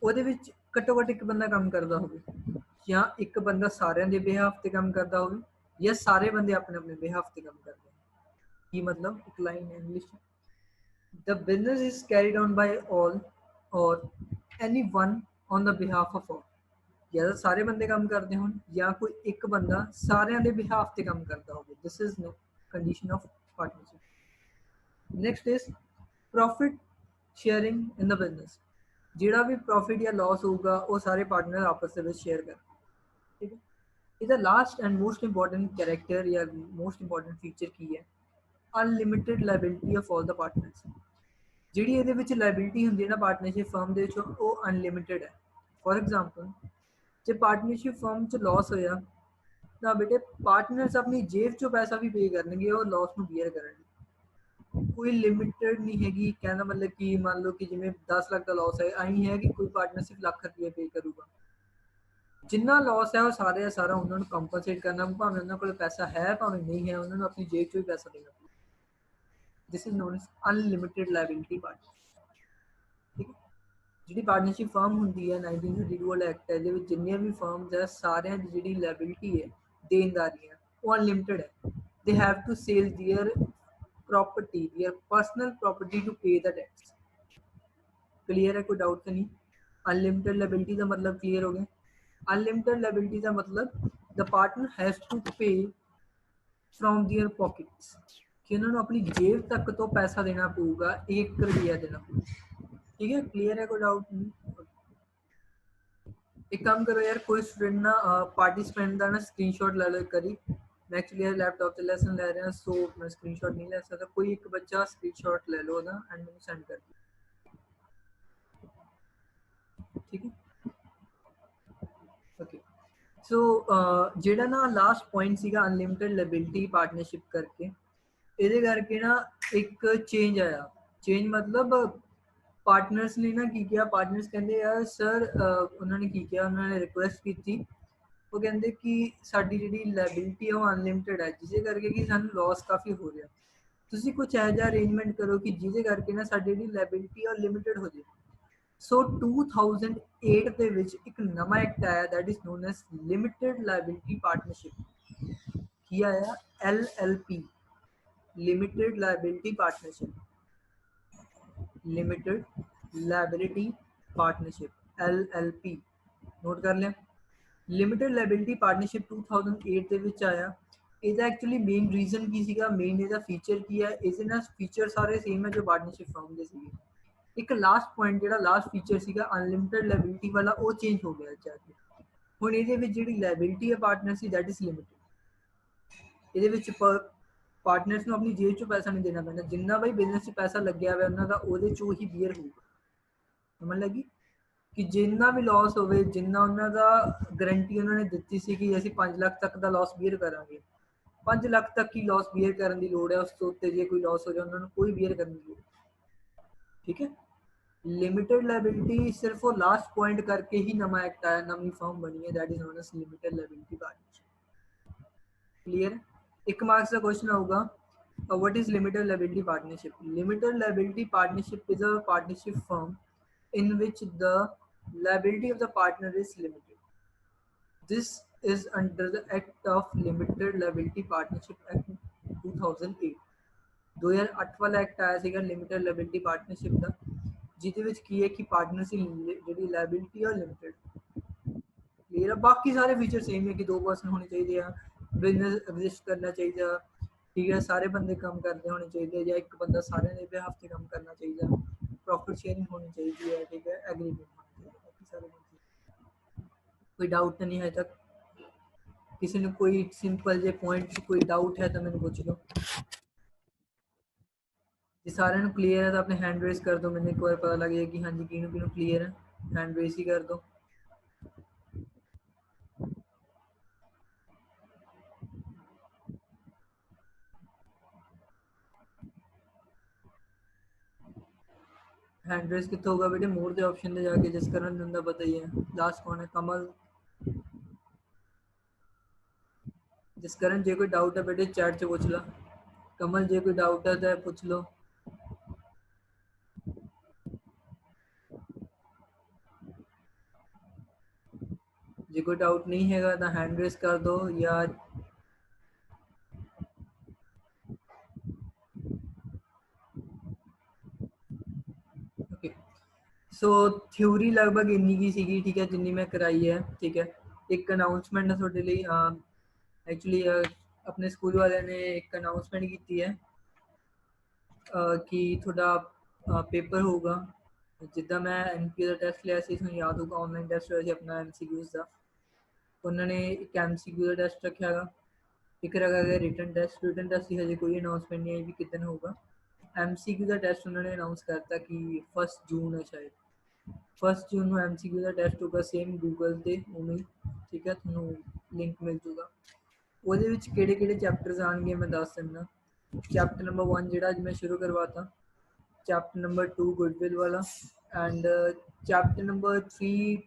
ਉਹਦੇ ਵਿੱਚ ਘੱਟੋ ਘੱਟ ਇੱਕ ਬੰਦਾ ਕੰਮ ਕਰਦਾ ਹੋਵੇ, ਜਾਂ ਇੱਕ ਬੰਦਾ ਸਾਰਿਆਂ ਦੇ ਬਿਹਾਫ ਤੇ ਕੰਮ ਕਰਦਾ ਹੋਵੇ, ਜਾਂ ਸਾਰੇ ਬੰਦੇ ਆਪਣੇ ਆਪਣੇ ਬਿਹਾਫ ਤੇ ਕੰਮ ਕਰਦੇ हैं। ਕੀ मतलब ਇੱਕ ਲਾਈਨ ਹੈ ਇੰਗਲਿਸ਼ ਚ, the business is carried on by all or anyone on the behalf of all। ਜਾਂ ਤਾਂ ਸਾਰੇ ਬੰਦੇ ਕੰਮ ਕਰਦੇ ਹੋਣ ਜਾਂ ਕੋਈ ਇੱਕ ਬੰਦਾ ਸਾਰਿਆਂ ਦੇ ਬਿਹਾਫ ਤੇ ਕੰਮ ਕਰਦਾ ਹੋਵੇ। This is no condition of partnership. Next is profit sharing in the business. ਜਿਹੜਾ ਵੀ ਪ੍ਰੋਫਿਟ ਜਾਂ ਲਾਸ ਹੋਊਗਾ ਉਹ ਸਾਰੇ ਪਾਰਟਨਰ ਆਪਸ ਦੇ ਵਿੱਚ ਸ਼ੇਅਰ ਕਰਨ। ਠੀਕ ਹੈ। ਇਹਦਾ last and most important character ਜਾਂ ਮੋਸਟ ਇੰਪੋਰਟੈਂਟ ਫੀਚਰ ਕੀ ਹੈ? Unlimited liability of all the partners. ਜਿਹੜੀ ਇਹਦੇ ਵਿੱਚ ਲਾਇਬਿਲਿਟੀ ਹੁੰਦੀ ਹੈ ਨਾ ਪਾਰਟਨਰਸ਼ਿਪ ਫਰਮ ਦੇ ਵਿੱਚ, ਉਹ ਅਨਲਿਮਿਟਿਡ ਹੈ। ਫॉर एग्जांपल ਜੇ ਪਾਰਟਨਰਸ਼ਿਪ ਫਰਮ 'ਚ ਲਾਸ ਹੋਇਆ ਤਾਂ ਬੇਟੇ ਪਾਰਟਨਰਸ ਆਪਣੀ ਜੇਬ 'ਚੋਂ ਪੈਸਾ ਵੀ ਪੇ ਕਰਨਗੇ, ਉਹ ਲਾਸ ਨੂੰ ਬੀਅਰ ਕਰਨਗੇ। ਕੋਈ ਲਿਮਿਟਡ ਨਹੀਂ ਹੈਗੀ। ਕਹਿਣ ਦਾ ਮਤਲਬ ਕਿ ਮੰਨ ਲਓ ਕਿ ਜਿਵੇਂ 10 ਲੱਖ ਦਾ ਲਾਸ ਹੈ, ਆਈ ਹੈ ਕਿ ਕੋਈ ਪਾਰਟਨਰਸ਼ਿਪ ਲੱਖ ਰੁਪਏ ਪੇ ਕਰੂਗਾ। ਜਿੰਨਾ ਲਾਸ ਹੈ ਉਹ ਸਾਰੇ ਦਾ ਸਾਰਾ ਉਹਨਾਂ ਨੂੰ ਕੰਪਨਸੇਟ ਕਰਨਾ, ਭਾਵੇਂ ਉਹਨਾਂ ਕੋਲ ਪੈਸਾ ਹੈ ਭਾਵੇਂ ਨਹੀਂ ਹੈ, ਉਹਨਾਂ ਨੂੰ ਆਪਣੀ ਜੇਬ 'ਚੋਂ ਹੀ ਪੈਸਾ ਦੇਣਾ। This is known S unlimited liability partnership. ਠੀਕ ਹੈ। ਜਿਹੜੀ ਪਾਰਟਨਰਸ਼ਿਪ ਫਰਮ ਹੁੰਦੀ ਹੈ 1932 ਵਾਲਾ ਐਕਟ ਹੈ, ਇਹਦੇ ਵਿੱਚ ਜਿੰਨੀਆਂ ਵੀ ਫਰਮਸ ਹੈ ਸਾਰਿਆਂ ਦੀ ਜਿਹੜੀ ਲਾਇਬਿਲਿਟੀ ਹੈ ਦੇਣਦਾਰੀਆਂ ਉਹ ਅਨਲਿਮਿਟਿਡ ਹੈ। They have to sell their property their personal property to pay the tax. Clear है? कोई डाउट तो नहीं? अनलिमिटेड लायबिलिटी का मतलब क्लियर हो गया। अनलिमिटेड लायबिलिटी का मतलब द पार्टनर हैज टू पे फ्रॉम देयर पॉकेट्स, कि उन्होंने अपनी जेब तक तो पैसा देना पड़ेगा, 1 रुपया देना पड़ेगा। ठीक है। क्लियर है? कोई डाउट नहीं? एक काम करो यार, कोई स्टूडेंट ना पार्टिसिपेंट का ना स्क्रीनशॉट ले लो एक करी। मैं एक्चुअली लैपटॉप से लेसन ले रहा सो मैं स्क्रीनशॉट नहीं ले सकता। कोई एक बच्चा स्क्रीनशॉट ले लो ना एंड मैंने सेंड कर दिया। ठीक है। ओके। सो ਜਿਹੜਾ ਨਾ ਲਾਸਟ ਪੁਆਇੰਟ ਸੀਗਾ ਅਨਲਿਮਿਟਿਡ ਲਾਇਬਿਲਿਟੀ ਪਾਰਟਨਰਸ਼ਿਪ ਕਰਕੇ, ਇਹਦੇ ਕਰਕੇ ਨਾ ਇੱਕ ਚੇਂਜ ਆਇਆ। ਚੇਂਜ ਮਤਲਬ ਪਾਰਟਨਰਸ ਨੇ ਨਾ ਕੀ ਕਿਹਾ, ਪਾਰਟਨਰਸ ਕਹਿੰਦੇ ਯਾਰ ਸਰ, ਉਹਨਾਂ ਨੇ ਕੀ ਕਿਹਾ, ਉਹਨਾਂ ਨੇ ਰਿਕੁਐਸਟ ਕੀਤੀ। ਉਹ ਕਹਿੰਦੇ ਕਿ ਸਾਡੀ ਜਿਹੜੀ ਲਾਇਬਿਲਿਟੀ ਹੈ ਉਹ ਅਨਲਿਮਿਟਿਡ ਹੈ, ਜਿਹਦੇ ਕਰਕੇ ਕਿ ਸਾਨੂੰ ਲਾਸ ਕਾਫੀ ਹੋ ਰਿਹਾ। ਤੁਸੀਂ ਕੁਝ ਇਹੋ ਜਿਹਾ ਅਰੇਂਜਮੈਂਟ ਕਰੋ ਕਿ ਜਿਹਦੇ ਕਰਕੇ ਨਾ ਸਾਡੀ ਜਿਹੜੀ ਲਾਇਬਿਲਿਟੀ ਹੈ ਲਿਮਿਟਿਡ ਹੋ ਜਾਏ। ਸੋ 2008 ਦੇ ਵਿੱਚ ਇੱਕ ਨਵਾਂ ਐਕਟ ਆਇਆ, that is known as limited liability partnership. ਕੀ ਆਇਆ? LLP, limited liability partnership. Limited liability partnership LLP note कर लें। ਲਿਮਿਟਡ ਲਾਇਬਿਲਿਟੀ ਪਾਰਟਨਰਸ਼ਿਪ 2008 ਦੇ ਵਿੱਚ ਆਇਆ। ਇਹਦਾ ਐਕਚੁਅਲੀ ਮੇਨ ਰੀਜ਼ਨ ਕੀ ਸੀਗਾ, ਮੇਨ ਇਹਦਾ ਫੀਚਰ ਕੀ ਹੈ, ਇਹਦੇ ਨਾਲ ਫੀਚਰ ਸਾਰੇ ਸੇਮ ਹੈ ਜੋ ਪਾਰਟਨਰਸ਼ਿਪ ਫਰਮ ਦੇ ਸੀਗੇ। ਇੱਕ ਲਾਸਟ ਪੁਆਇੰਟ ਜਿਹੜਾ ਲਾਸਟ ਫੀਚਰ ਸੀਗਾ ਅਨਲਿਮਿਟਡ ਲਾਇਬਿਲਿਟੀ ਵਾਲਾ, ਉਹ ਚੇਂਜ ਹੋ ਗਿਆ ਜਾ ਕੇ। ਹੁਣ ਇਹਦੇ ਵਿੱਚ ਜਿਹੜੀ ਲਾਇਬਿਲਿਟੀ ਹੈ partner the that is limited. ਇਹਦੇ ਵਿੱਚ ਪਾਰਟਨਰਸ ਨੂੰ ਆਪਣੀ ਜੇਬ ਚੋਂ ਪੈਸਾ ਨਹੀਂ ਦੇਣਾ ਪੈਂਦਾ, ਜਿੰਨਾ ਬਈ ਬਿਜ਼ਨਸ 'ਚ ਪੈਸਾ ਲੱਗਿਆ ਹੋਇਆ ਉਹਨਾਂ ਦਾ ਉਹਦੇ ਚੋਂ ਹੀ ਬੀਅਰ ਹੋਊਗਾ। ਸਮਝ ਲੱਗੀ ਕਿ ਜਿੰਨਾ ਵੀ ਲਾਸ ਹੋਵੇ, ਜਿੰਨਾ ਉਹਨਾਂ ਦਾ ਗਰੰਟੀ ਉਹਨਾਂ ਨੇ ਦਿੱਤੀ ਸੀ ਕਿ ਅਸੀਂ 5 ਲੱਖ ਤੱਕ ਦਾ ਲਾਸ ਬੀਅਰ ਕਰਾਂਗੇ, 5 ਲੱਖ ਤੱਕ ਹੀ ਲਾਸ ਬੀਅਰ ਕਰਨ ਦੀ ਲੋੜ ਹੈ। ਉਸ ਤੋਂ ਉੱਤੇ ਜੇ ਕੋਈ ਲਾਸ ਹੋ ਜਾਏ ਉਹਨਾਂ ਨੂੰ ਕੋਈ ਬੀਅਰ ਕਰਨ ਦੀ ਲੋੜ। ਠੀਕ ਹੈ, ਲਿਮਿਟਡ ਲਾਇਬਿਲਿਟੀ ਸਿਰਫ ਉਹ ਲਾਸਟ ਪੁਆਇੰਟ ਕਰਕੇ ਹੀ ਨਵਾਂ ਐਕਟ ਆਇਆ, ਨਵੀਂ ਫਰਮ ਬਣੀ ਹੈ, that is known S limited liability partnership. Clear. ਇੱਕ ਮਾਰਕਸ ਦਾ ਕੁਐਸਚਨ ਆਊਗਾ, what is limited liability partnership? Limited liability partnership is a partnership firm in which the liability of the partner is limited. This is under the Act of Limited Liability Partnership Act 2008। 2008 ਵਾਲਾ act ਆਇਆ ਸੀਗਾ limited liability partnership ਦਾ, ਜਿਹਦੇ ਵਿੱਚ ਕੀ ਹੈ ਕਿ partner ਦੀ ਜਿਹੜੀ liability ਹੈ limited. Clear ਹੈ। ਬਾਕੀ ਸਾਰੇ ਫੀਚਰ ਸੇਮ ਹੈ ਕਿ 2 ਪਰਸਨ ਹੋਣੇ ਚਾਹੀਦੇ ਆ, ਬਿਜ਼ਨਸ ਐਗਜ਼ਿਸਟ ਕਰਨਾ ਚਾਹੀਦਾ, ਠੀਕ ਹੈ, ਸਾਰੇ ਬੰਦੇ ਕੰਮ ਕਰਦੇ ਹੋਣੇ ਚਾਹੀਦੇ, ਜਾਂ ਇੱਕ ਬੰਦਾ ਸਾਰਿਆਂ ਦੇ ਬਿਹਾਫ ਤੇ ਕੰਮ ਕਰਨਾ ਚਾਹੀਦਾ, ਪ੍ਰੋਫਿਟ ਸ਼ੇਅਰਿੰਗ ਹੋਣੀ ਚਾਹੀਦੀ ਹੈ, ਠੀਕ ਹੈ, ਐਗਰੀਮੈਂਟ ਹੋਣਾ ਚਾਹੀਦਾ। ਬਾਕੀ ਸਾਰੇ ਕੋਈ ਡਾਊਟ ਤਾਂ ਨਹੀਂ ਹੈ ਤੱਕ? ਕਿਸੇ ਨੂੰ ਕੋਈ ਸਿੰਪਲ ਜੇ ਪੁਆਇੰਟ 'ਚ ਕੋਈ ਡਾਊਟ ਹੈ ਤਾਂ ਮੈਨੂੰ ਪੁੱਛ ਲਓ। ਜੇ ਸਾਰਿਆਂ ਨੂੰ ਕਲੀਅਰ ਹੈ ਤਾਂ ਆਪਣੇ हैंड रेज कर दो, मैंने एक बार पता लग जाए कि हाँ जी किनू किनू क्लियर है, हैंड रेज ही कर दो। हैंड रेज कितना होगा बेटे? मोर के ऑप्शन पे जाके जसकरण नंदा बताइए। लास्ट कौन है? कमल। जसकरण जे कोई डाउट है बेटे चैट से पूछ लो। कमल जे कोई डाउट है तो पूछ लो। जे कोई डाउट नहीं है तो हैंड रेज कर दो या ओके। सो थ्योरी लगभग इन्नी की सीगी, ठीक है, जिन्नी मैं कराई है। ठीक है, एक अनाउंसमेंट है थोड़े लिए। एक्चुअली अपने स्कूल वाले ने एक अनाउंसमेंट की है कि थोड़ा पेपर होगा, जिदा मैं NPA का टैसट लिया सी, तुहानू याद होगा ऑनलाइन टैसट होया सी अपना MCQs का। उन्होंने एक MCQ का टैसट रखा है, एक रखा गया रिटन टैसट। रिटन टैसट की हजे कोई अनाउंसमेंट नहीं आई भी कितने होगा। MCQ का टैसट उन्होंने अनाउंस करता कि 1 जून है शायद, 1 जून को MCQ का टैसट होगा, सेम गूगल ते उमें। ठीक है, थोनू लिंक मिल जूगा। ਉਹਦੇ ਵਿੱਚ ਕਿਹੜੇ ਚੈप्टर्स ਆਣਗੇ मैं दस दिना। चैप्टर नंबर 1 ਜਿਹੜਾ ਅੱਜ ਮੈਂ ਸ਼ੁਰੂ ਕਰਵਾਤਾ, चैप्टर नंबर 2 गुडविल वाला, एंड चैप्टर नंबर 3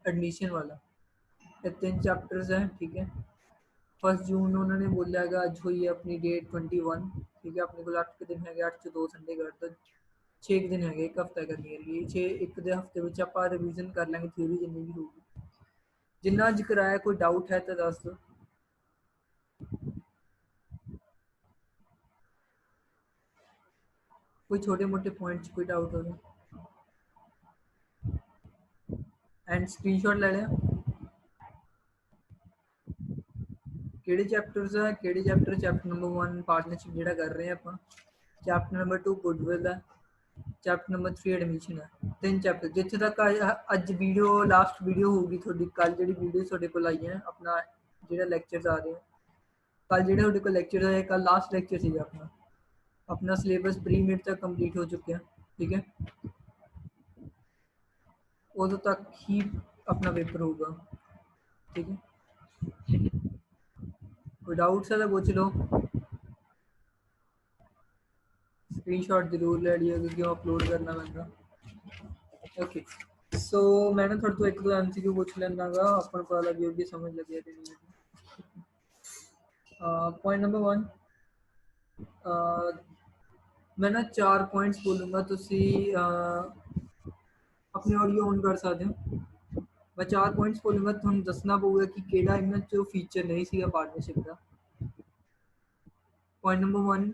एडमिशन वाला। ये 3 चैप्टर्स हैं। ठीक है, 1 जून उन्होंने बोलिया है, अज हुई है अपनी डेट 21। ठीक है, अपने को 8 दिन है, 8 च 2 संडे कर दो, 6 दिन है, एक हफ्ता करनी है। 1 हफ्ते में आप रिवीजन कर लेंगे थ्योरी जिन्नी भी होगी। जिन्ना अज कराया, कोई डाउट है तो दस दो। कोई छोटे मोटे पॉइंट्स कोई डाउट हो एंड स्क्रीनशॉट ले लिया। ਕਿਹੜੇ ਚੈप्टर्स है, ਕਿਹੜੇ चैप्टर? चैप्टर नंबर 1 पार्टनरशिप ਜਿਹੜਾ कर रहे हैं ਆਪਾਂ, चैप्टर नंबर 2 गुडविल है, चैप्टर नंबर 3 एडमिशन है। 3 चैप्टर जिथे तक अज वीडियो लास्ट वीडियो होगी थोड़ी, कल जी वीडियो थोड़े को आई है अपना जो लैक्चर्स आ रहे हैं, कल जो थोड़े को लैक्चर आए, कल लास्ट लैक्चर से अपना सिलेबस प्री मिड तक कंप्लीट हो चुके हैं। ठीक है, उदों तक ही अपना पेपर होगा। ठीक है, कोई डाउट्स है तो पूछ लो। स्क्रीनशॉट जरूर ले लियो क्योंकि अपलोड करना पैंदा। ओके, सो मैं ना थोड़े तो 1-2 MCQ पूछ लेना गा, अपन पता लगे कि समझ लगे। पॉइंट नंबर 1, मैं ना 4 पॉइंट्स बोलूँगा, तुसी अपने ऑडियो ऑन कर सकते हो। मैं 4 पॉइंट्स बोलूँगा, तुहानू दसना पऊगा कि केड़ा इन्हां चों फीचर नहीं सीगा पार्टनरशिप का। Point number 1,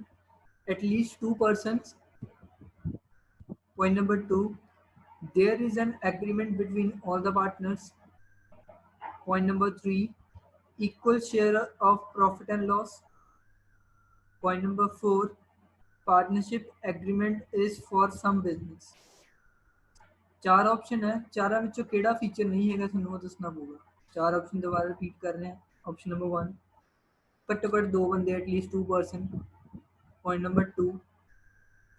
at least 2 persons। Point number 2, there is an agreement between all the partners. Point number 3, equal share of profit and loss. Point number 4, partnership agreement is for some business. चार option है, चारों ਵਿੱਚੋਂ ਕਿਹੜਾ feature ਨਹੀਂ ਹੈਗਾ ਤੁਹਾਨੂੰ ਉਹ ਦੱਸਣਾ ਪਊਗਾ। ਚਾਰ ਆਪਸ਼ਨ ਦੁਬਾਰਾ ਰਿਪੀਟ ਕਰ ਰਹੇ ਹਾਂ। ਆਪਸ਼ਨ ਨੰਬਰ 1, ਘੱਟੋ ਘੱਟ ਦੋ ਬੰਦੇ, at least 2 person. Point number 2,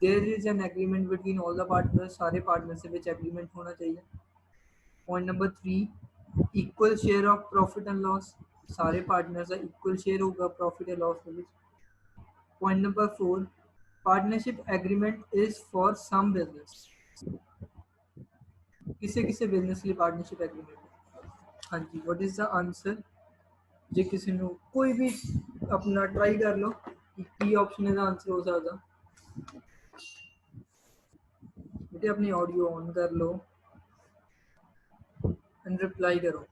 there is an agreement between all the partners, सारे पार्टनर्स के बीच एग्रीमेंट होना चाहिए। Point number 3, equal share of profit and loss, सारे पार्टनर्स का इक्वल शेयर होगा प्रॉफिट एंड लॉस के बीच। Point number 4, partnership agreement is for some business, किसी किसी बिजनेस के लिए पार्टनरशिप एग्रीमेंट है। हाँ जी, व्हाट इज द आंसर? जे किसी ने कोई भी अपना ट्राई कर लो कि की ऑप्शन है आंसर हो सकता। बेटे अपनी ऑडियो ऑन कर लो एंड रिप्लाई करो।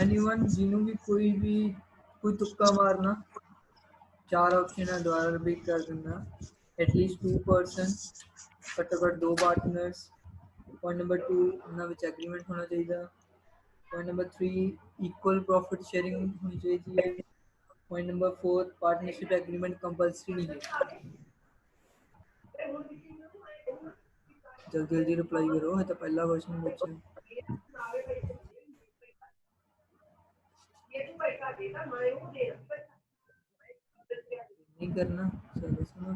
एनीवन जिन्हों भी कोई तुक्का मारना। चार ऑप्शन है, दोबारा रिपीट कर देना। एटलीस्ट 2 पर्सन, घट्टो घट 2 पार्टनर्स। पॉइंट नंबर 2, उन्होंने विच एग्रीमेंट होना चाहिए। Point number 3, equal profit sharing होनी चाहिए। Point number 4, partnership agreement compulsory नहीं है। जल्दी जल्दी रिप्लाई करो, है तो पहला क्वेश्चन बच्चे नहीं करना। चलो सुनो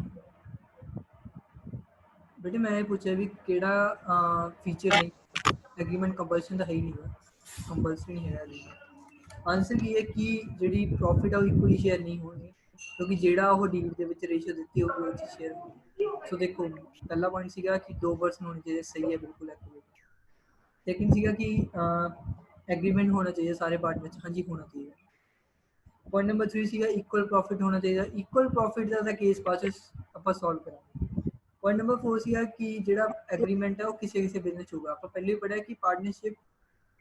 बेटे, मैं पूछा भी केड़ा फीचर नहीं, एग्रीमेंट कंपल्सन तो है ही नहीं है, कंपल्सरी नहीं है एग्रीमेंट। आंसर की है कि जी प्रॉफिट है इक्वली शेयर नहीं होनी, क्योंकि जेड़ा वो डील के रेशियो दी होगी वो शेयर होगी। सो देखो पहला पॉइंट सीगा कि 2 पर्सन होने चाहिए, सही है बिल्कुल एक्यूरेट। सेकंड सीगा कि एग्रीमेंट होना चाहिए सारे पार्टनर, हाँ जी होना चाहिए। पॉइंट नंबर 3 सीगा इक्वल प्रॉफिट होना चाहिए, इक्वल प्रॉफिट का केस बाद आप सॉल्व करेंगे। पॉइंट नंबर 4 सीगा कि जेड़ा एग्रीमेंट है वो किसी किसी बिजनेस होगा। आप पहले ही पढ़ा कि पार्टनरशिप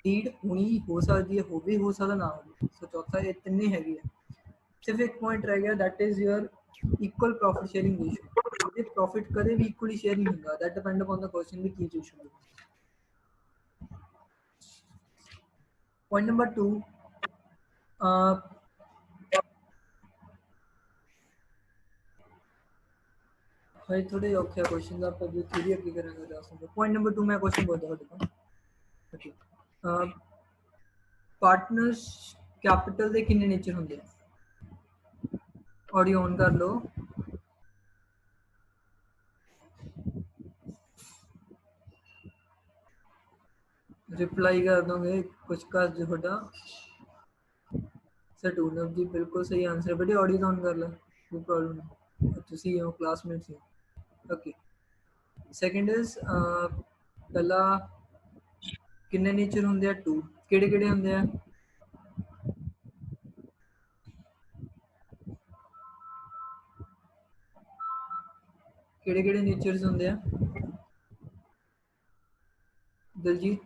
डीड होनी हो सकती है, हो सकता ना हो। सो चौथा ये तीन हैगी है। सिर्फ एक पॉइंट रह गया, that is your equal profit sharing ratio. Profit कदे भी इक्वली शेयर नहीं होगा, that depend upon the question भी की रेशियो। पॉइंट नंबर 2, भाई थोड़े औखे क्वेश्चन आप जो थ्योरी अगे करेंगे दस नंबर। पॉइंट नंबर 2 मैं क्वेश्चन बोलता हूं। ओके, पार्टनर्स कैपिटल ਦੇ ਕਿੰਨੇ ਨੇਚਰ ਹੁੰਦੇ ਆ? ऑडियो ऑन कर लो। रिप्लाई कर दोगे कुछ का जो होता सर टूनअप जी बिल्कुल सही आंसर है। बेटे ऑडियो ऑन कर लो, कोई प्रॉब्लम नहीं, तुसी हो क्लासमेट्स हो। ओके, सेकंड इज पहला किन्ने नेचर होंगे? 2। किहड़े किहड़े होंगे आ? किहड़े किहड़े नेचर्स होंगे आ? दलजीत,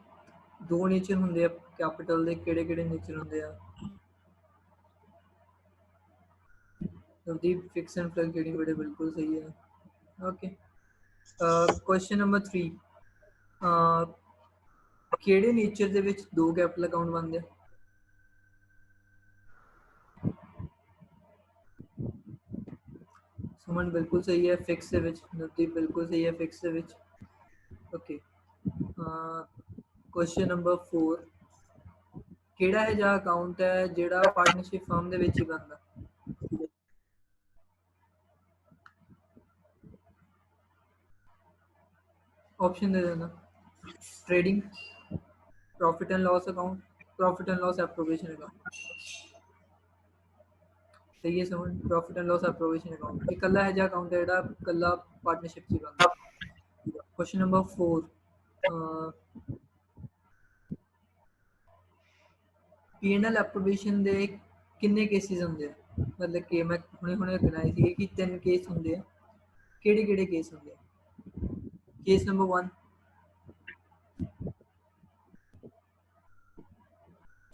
2 नेचर होंगे कैपिटल के, किहड़े किहड़े नेचर होंगे आ? नवदीप फिक्स एंड फ्लक्चुएटिंग, बेटे बिल्कुल सही है। ओके, क्वेश्चन नंबर 3, ਕਿਹੜੇ ਨੇਚਰ ਦੇ ਵਿੱਚ 2 ਕੈਪੀਟਲ ਅਕਾਊਂਟ ਬਣਦੇ ਆ? ਸੁਮਨ ਬਿਲਕੁਲ ਸਹੀ ਹੈ ਫਿਕਸ ਦੇ ਵਿੱਚ, ਨਵਦੀਪ ਬਿਲਕੁਲ ਸਹੀ ਹੈ ਫਿਕਸ ਦੇ ਵਿੱਚ। ਓਕੇ, ਕੁਐਸਚਨ ਨੰਬਰ 4, ਕਿਹੜਾ ਹੈ ਜਿਹਾ ਅਕਾਊਂਟ ਹੈ ਜਿਹੜਾ ਪਾਰਟਨਰਸ਼ਿਪ ਫਰਮ ਦੇ ਵਿੱਚ ਹੀ ਬਣਦਾ? ऑप्शन दे देना। Trading, profit and loss account, profit and loss appropriation account. सही है समझ, profit and loss appropriation account एक कला है जो अकाउंट है ਜਿਹੜਾ कला पार्टनरशिप ਚ बनता। क्वेश्चन नंबर 4, P&L एप्रोवेशन ਦੇ ਕਿੰਨੇ ਕੇਸਿਸ ਹੁੰਦੇ ਆ? मतलब कि मैं ਹੁਣੇ गिनाए थे कि 3 केस ਹੁੰਦੇ ਆ। ਕਿਹੜੇ ਕੇਸ ਹੁੰਦੇ ਆ? Case number 1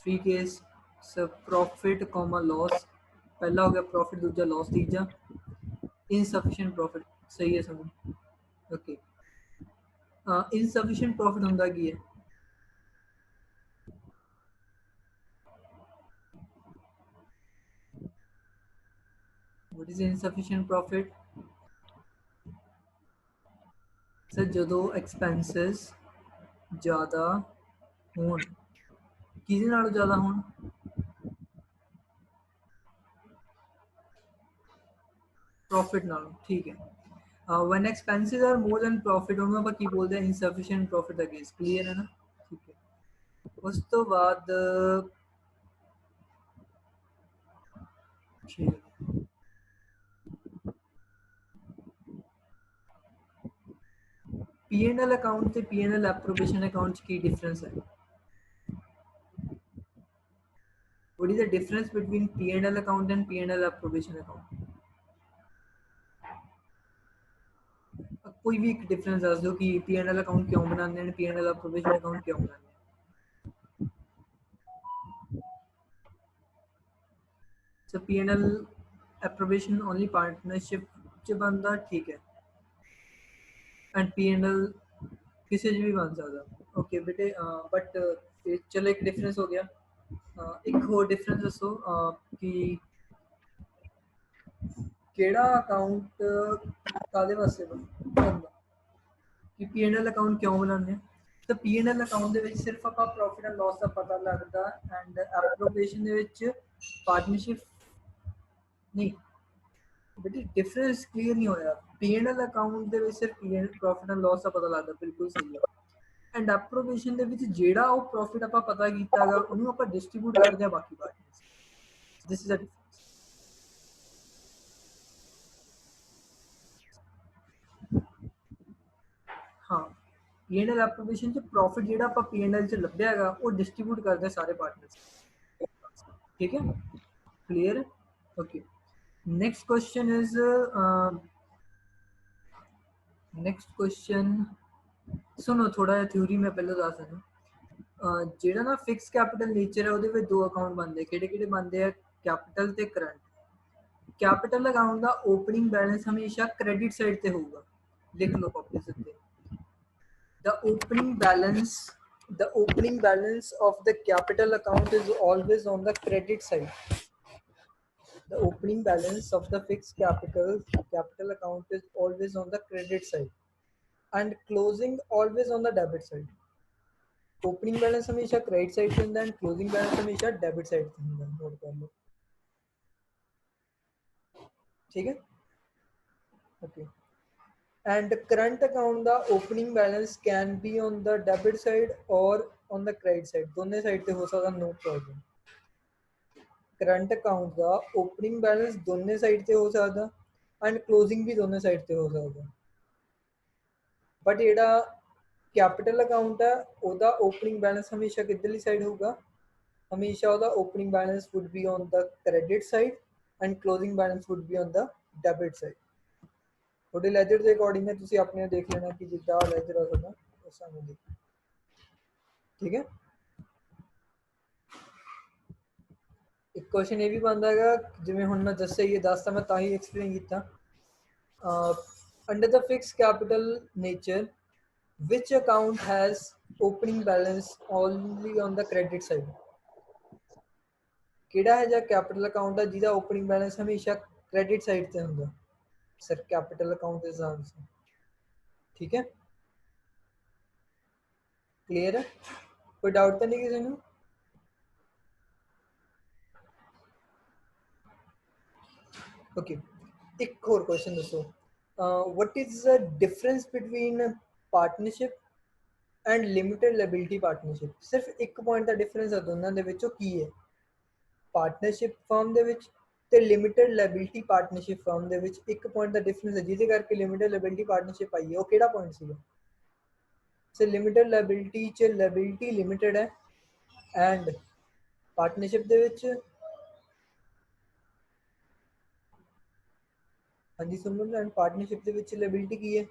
3 case profit comma loss, पहला हो गया प्रॉफिट, दूजा लॉस, तीजा इनसफिशिएंट प्रॉफिट। सही है समझ? ओके, इनसफिशिएंट प्रॉफिट होंदा की है? What is insufficient profit? Sir ਜਦੋਂ ਐਕਸਪੈਂਸਸ ਜ਼ਿਆਦਾ ਹੋਣ, ਕਿਹਦੇ ਨਾਲੋਂ ਜ਼ਿਆਦਾ ਹੋਣ? ਪ੍ਰੋਫਿਟ ਨਾਲੋਂ, ਠੀਕ ਹੈ। when expenses are more than profit ਉਹਨੂੰ ਆਪਾਂ ਕੀ ਬੋਲਦੇ ਹਾਂ? insufficient profit ਦਾ ਕੇਸ। ਕਲੀਅਰ ਹੈ ਨਾ? ਠੀਕ ਹੈ। ਉਸ ਤੋਂ ਬਾਅਦ P&L ਅਕਾਊਂਟ ਤੇ P&L ਐਪਰੋਬੇਸ਼ਨ ਅਕਾਊਂਟ 'ਚ ਕੀ ਡਿਫਰੈਂਸ ਹੈ? What is the difference between P&L account and P&L approbation account? कोई भी एक डिफरेंस दस दो कि P&L अकाउंट क्यों बनाते हैं, P&L approbation अकाउंट क्यों बनाते हैं? So P&L approbation only partnership च बनता, ठीक है, and P&L किसी च भी बन सकता। ओके बेटे, बट चलो एक डिफरेंस हो गया। एक होर डिफरेंस दसो कि ਕਿਹੜਾ ਅਕਾਊਂਟ ਕਾਦੇ ਵਾਸਤੇ ਬਣਦਾ, ਕਿ P&L ਅਕਾਊਂਟ ਕਿਉਂ ਬਣਾਉਂਦੇ ਆ? ਤਾਂ P&L ਅਕਾਊਂਟ ਦੇ ਵਿੱਚ ਸਿਰਫ ਆਪਾਂ ਪ੍ਰੋਫਿਟ ਐਂਡ ਲਾਸ ਦਾ ਪਤਾ ਲੱਗਦਾ, ਐਂਡ ਐਪਰੋਬੇਸ਼ਨ ਦੇ ਵਿੱਚ ਪਾਰਟਨਰਸ਼ਿਪ ਨਹੀਂ। ਬੇਟੀ ਡਿਫਰੈਂਸ ਕਲੀਅਰ ਨਹੀਂ ਹੋਇਆ। P&L ਅਕਾਊਂਟ ਦੇ ਵਿੱਚ ਸਿਰਫ ਪ੍ਰੋਫਿਟ ਐਂਡ ਲਾਸ ਦਾ ਪਤਾ ਲੱਗਦਾ, ਬਿਲਕੁਲ ਸਹੀ ਹੈ। ਐਂਡ ਐਪਰੋਬੇਸ਼ਨ ਦੇ ਵਿੱਚ ਜਿਹੜਾ ਉਹ ਪ੍ਰੋਫਿਟ ਆਪਾਂ ਪਤਾ ਕੀਤਾ ਹੈਗਾ ਉਹਨੂੰ ਆਪਾਂ ਡਿਸਟ੍ਰੀਬਿਊਟ ਕਰਦੇ ਹਾਂ ਬਾਕੀ ਪਾਰਟਨਰਸ। ਦਿਸ ਇਜ਼ ਅ हाँ, P&L एप्रोवेशन च प्रॉफिट जेड़ा आप P&L च लभ्या हैगा वो डिस्ट्रीब्यूट करते सारे पार्टनर्स। ठीक है, clear? Okay, next question is next question सुनो थोड़ा थ्योरी मैं पहले दस देना। जेड़ा ना फिक्स कैपिटल नेचर है ਉਹਦੇ ਵਿੱਚ ਦੋ ਅਕਾਊਂਟ ਬਣਦੇ, ਕਿਹੜੇ ਬਣਦੇ ਆ? ਕੈਪੀਟਲ ਤੇ ਕਰੰਟ। ਕੈਪੀਟਲ ਅਕਾਊਂਟ ਦਾ ਓਪਨਿੰਗ ਬੈਲੈਂਸ ਹਮੇਸ਼ਾ ਕ੍ਰੈਡਿਟ ਸਾਈਡ ਤੇ ਹੋਊਗਾ, ਲਿਖ ਲਓ ਕਾਪੀ ਤੇ। The opening balance of the capital account is always on the credit side. The opening balance of the fixed capital account is always on the credit side, and closing always on the debit side. Opening balance हमेशा credit side पे होता है, and closing balance हमेशा debit side पे होता है। Note कर लो, ठीक है? Okay. And current account the opening balance can be on the debit side or on the credit side, दोनों साइड पे हो सकता, no problem। करंट अकाउंट का ओपनिंग बैलेंस दोनों साइड पे हो सकता एंड क्लोजिंग भी दोनों साइड पे हो सकता, बट जेड़ा कैपिटल अकाउंट है ओदा ओपनिंग बैलेंस हमेशा किधरली साइड होगा? हमेशा ओदा opening balance would be on the credit side and closing balance would be on the debit side. थोड़े लेजर के अकॉर्डिंग है, तुसी अपने देख लेना कि जिद्दां लेजर आ सकदा उस सानू देख, ठीक है? एक क्वेश्चन ये भी बनता है जिवें हुण मैं दस्सिया ये दसता, मैं तां ही एक्सप्लेन कीता। Under the fix capital nature which account has opening balance only on the credit side? ਕਿਹੜਾ ਹੈ ਜਾਂ ਕੈਪੀਟਲ ਅਕਾਊਂਟ ਹੈ ਜਿਹਦਾ ਓਪਨਿੰਗ ਬੈਲੈਂਸ ਹਮੇਸ਼ਾ ਕ੍ਰੈਡਿਟ ਸਾਈਡ ਤੇ ਹੁੰਦਾ? Sir capital account is answer, ਠੀਕ ਹੈ? ਕਲੀਅਰ ਹੈ? ਕੋਈ ਡਾਊਟ ਤਾਂ ਨਹੀਂ ਕਿਸੇ ਨੂੰ? ਓਕੇ, ਇੱਕ ਹੋਰ ਕੁਐਸਚਨ ਦੱਸੋ, what is the difference between partnership and limited liability partnership? ਸਿਰਫ ਇੱਕ ਪੁਆਇੰਟ ਦਾ ਡਿਫਰੈਂਸ ਹੈ ਦੋਨਾਂ ਦੇ ਵਿੱਚੋਂ, ਕੀ ਹੈ? ਪਾਰਟਨਰਸ਼ਿਪ ਫਰਮ ਦੇ ਵਿੱਚ ਤੇ ਲਿਮਿਟਡ ਲਾਇਬਿਲਿਟੀ ਪਾਰਟਨਰਸ਼ਿਪ ਫਰਮ ਦੇ ਵਿੱਚ ਇੱਕ ਪੁਆਇੰਟ ਦਾ ਡਿਫਰੈਂਸ ਹੈ ਜਿਹਦੇ ਕਰਕੇ ਲਿਮਿਟਡ ਲਾਇਬਿਲਿਟੀ ਪਾਰਟਨਰਸ਼ਿਪ ਆਈ ਹੈ। ਉਹ ਕਿਹੜਾ ਪੁਆਇੰਟ ਸੀਗਾ? ਸੋ ਲਿਮਿਟਡ ਲਾਇਬਿਲਿਟੀ 'ਚ ਲਾਇਬਿਲਿਟੀ ਲਿਮਿਟਡ ਹੈ ਐਂਡ ਪਾਰਟਨਰਸ਼ਿਪ ਦੇ ਵਿੱਚ हाँ जी सुन एंड पार्टनरशिप ਦੇ ਵਿੱਚ ਲਾਇਬਿਲਿਟੀ ਕੀ ਹੈ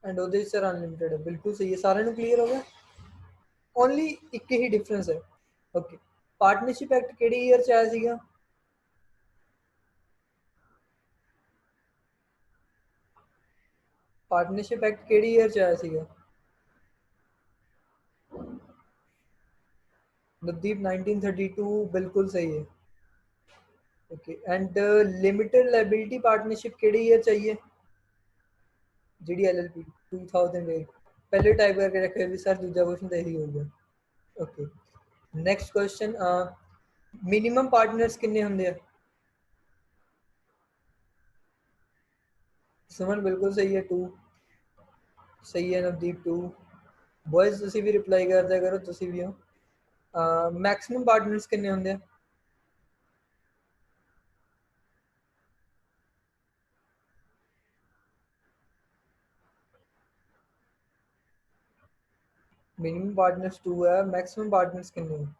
एंड ਉਹਦੇ ਸਰ अनलिमिटेड है बिल्कुल सही है सारे ਨੂੰ क्लियर हो गया ओनली ਇੱਕ ਹੀ डिफरेंस है ओके पार्टनरशिप एक्ट ਕਿਹੜੀ ईयर ਚ ਆਇਆ ਸੀਗਾ पार्टनरशिप एक्ट ਕਿਹੜੀ ईयर ਚ ਆਇਆ ਸੀਗਾ नवदीप 1932 बिल्कुल सही है okay and limited liability partnership ਕਿਹੜੀ ईयर चाहिए जीडी एलएलपी 2008 पहले टाइप करके रखे भी सर दूसरा क्वेश्चन तो यही होगा okay next question minimum partners कितने होंगे सुमन बिल्कुल सही है 2 सही है नवदीप 2 बॉयज ਤੁਸੀਂ ਵੀ ਰਿਪਲਾਈ ਕਰਦਿਆ ਕਰੋ ਤੁਸੀਂ ਵੀ ਹੋ मैक्सिमम पार्टनर्स कितने होंगे मिनिमम पार्टनर्स 2 है मैक्सिमम पार्टनर्स कितने हैं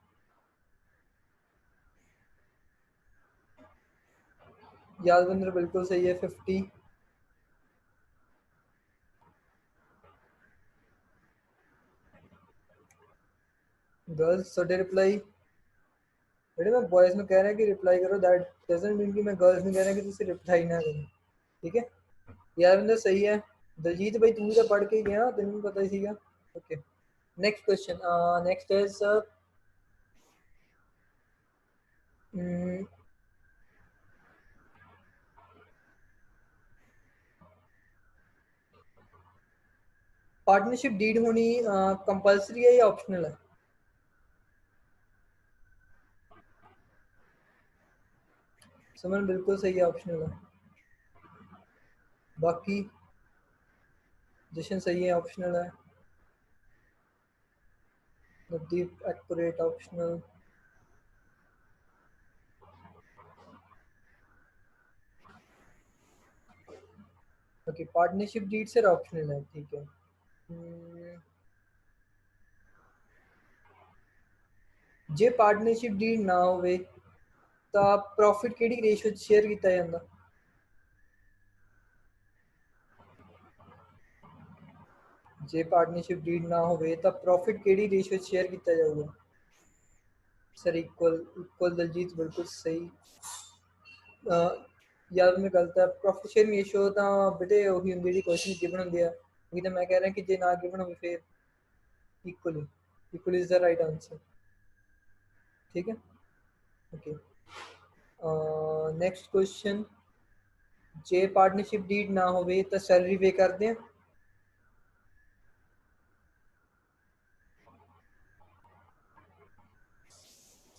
यादविंद्र बिल्कुल सही है 50 गर्ल्स ਤੁਹਾਡੇ ਰਿਪਲਾਈ बेटे मैं बॉयज में कह रहा है कि रिप्लाई करो दैट डजंट मीन कि मैं गर्ल्स में कह रहा है कि तुसी रिप्लाई ना करो ठीक है यादविंद्र सही है दलजीत भाई तू तो पढ़ के गया तेन भी पता ही सीगा okay next question next is partnership deed होनी कंपलसरी है या ऑप्शनल है समझ बिल्कुल सही है ऑप्शनल है बाकी जशन सही है ऑप्शनल है Navdeep accurate optional okay partnership deed से ऑप्शनल है ठीक है जे पार्टनरशिप डीड ना होवे ਤਾਂ ਪ੍ਰੋਫਿਟ ਕਿਹੜੀ ਰੇਸ਼ੋ 'ਚ ਸ਼ੇਅਰ ਕੀਤਾ ਜਾਂਦਾ ਜੇ ਪਾਰਟਨਰਸ਼ਿਪ ਡੀਡ ਨਾ ਹੋਵੇ ਤਾਂ ਪ੍ਰੋਫਿਟ ਕਿਹੜੀ ਰੇਸ਼ੋ 'ਚ ਸ਼ੇਅਰ ਕੀਤਾ ਜਾਊਗਾ सर इक्वल इक्वल दलजीत बिल्कुल सही याद में गलत है प्रॉफिट शेयरिंग रेशियो ਤਾਂ ਬੇਟੇ ਉਹੀ ਹੁੰਦੀ ਜਿਹੜੀ ਕੁਐਸਚਨ ਗਿਵਨ ਹੁੰਦੀ ਆ ਉਹੀ ਤਾਂ ਮੈਂ ਕਹਿ ਰਿਹਾ ਕਿ ਜੇ ਨਾ ਗਿਵਨ ਹੋਵੇ ਫਿਰ equally equal is the right answer ठीक है ओके नेक्स्ट क्वेश्चन जे पार्टनरशिप डीड ना होवे ਤਾਂ सैलरी पे ਕਰਦੇ ਆ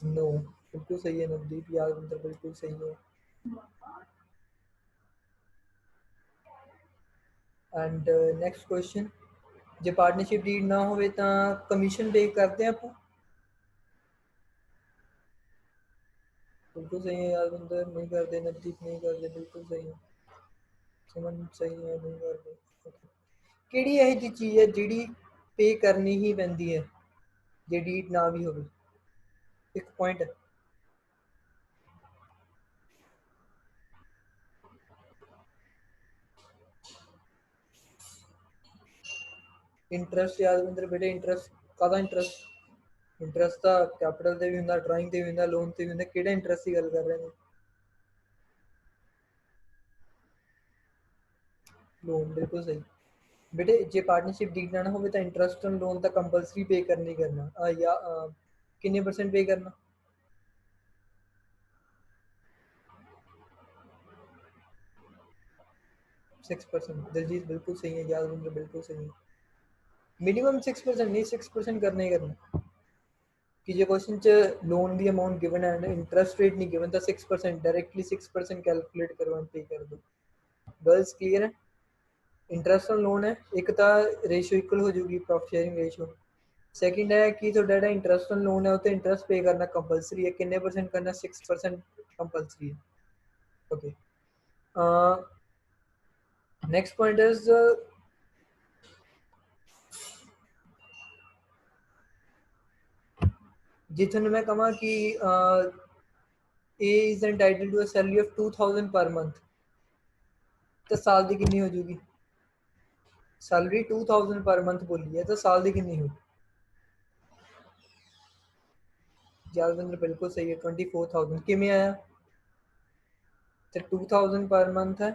नो बिल्कुल सही है नवदीप यादविंद्र बिल्कुल सही है एंड नेक्स्ट क्वेश्चन जे पार्टनरशिप डीड ना होवे ਤਾਂ कमीशन पे करते हैं ਆਪਾਂ बिल्कुल सही है यादविंद्र नहीं करते नवदीप नहीं करते बिल्कुल सही है सुमन सही है नहीं करते ਕਿਹੜੀ ਇਹੋ ਜਿਹੀ ਚੀਜ਼ ਹੈ ਜਿਹੜੀ पे करनी ही ਪੈਂਦੀ है ਜੇ ਡੀਡ ਨਾ ਵੀ ਹੋਵੇ ਇੱਕ ਪੁਆਇੰਟ इंटरस्ट यादविंद्र बेटे इंटरस्ट ਕਾਹਦਾ इंटरस्ट इंटरस्ट ਤਾਂ ਕੈਪੀਟਲ ਤੇ ਵੀ ਹੁੰਦਾ ਡਰਾਇੰਗ ਤੇ ਵੀ ਹੁੰਦਾ ਲੋਨ ਤੇ ਵੀ ਹੁੰਦਾ ਕਿਹੜਾ ਇੰਟਰਸਟ ਦੀ ਗੱਲ ਕਰ ਰਹੇ ਨੇ ਲੋਨ ਬਿਲਕੁਲ ਸਹੀ बेटे जे पार्टनरशिप डीड ना होवे तो इंटरस्ट ऑन लोन तो कंपलसरी पे करना ही करना या कितने परसेंट पे करना 6% दिलजीत बिल्कुल सही है यादविंद्र बिल्कुल सही है मिनिमम 6% नहीं 6% करना ही करना कि जो क्वेश्चन च लोन दी अमाउंट गिवन है इंटरेस्ट रेट नहीं गिवन था 6% डायरेक्टली 6% कैलकुलेट करो एंड पे कर दो गर्ल्स क्लियर है इंटरेस्ट ऑन लोन है एक तो रेशियो इक्वल हो जाएगी प्रॉफिट शेयरिंग रेशियो सेकंड है कि तो डाटा इंटरेस्ट ऑन लोन है तो इंटरेस्ट पे करना कंपलसरी है कितने परसेंट करना 6% कंपलसरी है ओके नेक्स्ट पॉइंट इज जितने मैं कहा कि A is entitled to a salary of 2000 per month तो साल की कितनी हो जाएगी? सैलरी 2000 पर मंथ बोली है तो साल की कितनी हो? यादविंद्र बिल्कुल सही है, 24,000 किमें आया? तो 2000 पर मंथ है,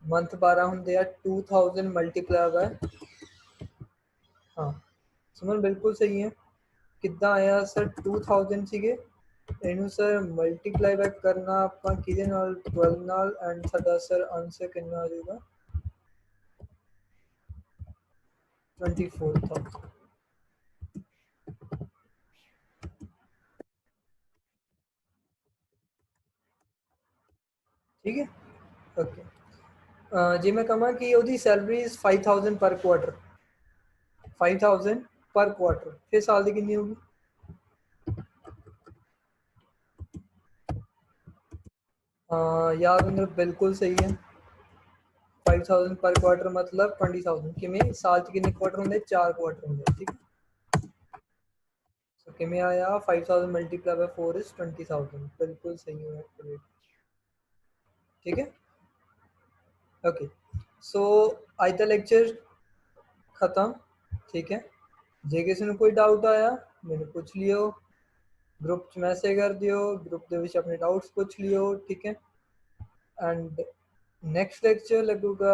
मंथ 12 ਹੁੰਦੇ ਆ, 2000 ਮਲਟੀਪਲਾਈ ਬਾय, ਹਾਂ ਸੁਮਨ ਬਿਲਕੁਲ ਸਹੀ ਹੈ। ਕਿੱਦਾਂ ਆਇਆ ਸਰ? 2000 ਸੀਗੇ, ਇਹਨੂੰ ਸਰ ਮਲਟੀਪਲਾਈ ਬਾय ਕਰਨਾ ਆਪਾਂ ਕਿਹਦੇ ਨਾਲ? 12 ਨਾਲ, ਐਂਡ ਸਾਡਾ ਸਰ ਆਨਸਰ ਕਿੰਨਾ ਆ ਜਾਊਗਾ? 24,000। ठीक है, ओके। जे मैं कहा कि ਉਹਦੀ ਸੈਲਰੀ 5000 ਪਰ ਕੁਆਟਰ, 5000 ਪਰ ਕੁਆਟਰ, ਫਿਰ ਸਾਲ ਦੀ ਕਿੰਨੀ ਹੋਊਗੀ? यादविंद्र बिल्कुल सही है, 5000 पर क्वार्टर मतलब 20,000 किमें साल च कितने क्वार्टर होंगे? 4 क्वार्टर होंगे, ठीक है। सो किमें आया? 5000 मल्टीप्लाई बाय 4 इज 20,000, बिल्कुल सही है, एक्यूरेट। ठीक है, ओके। सो आज का लेक्चर खत्म, ठीक है। जे किसी ने कोई डाउट आया मैंने पूछ लियो, ग्रुप च मैसेज कर दियो, ग्रुप ਦੇ ਵਿੱਚ अपने डाउट्स पूछ लियो, ठीक है। एंड नेक्स्ट लेक्चर लगेगा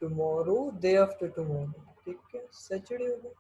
टुमारो, डे आफ्टर टुमारो, ठीक है, सैटरडे होगा।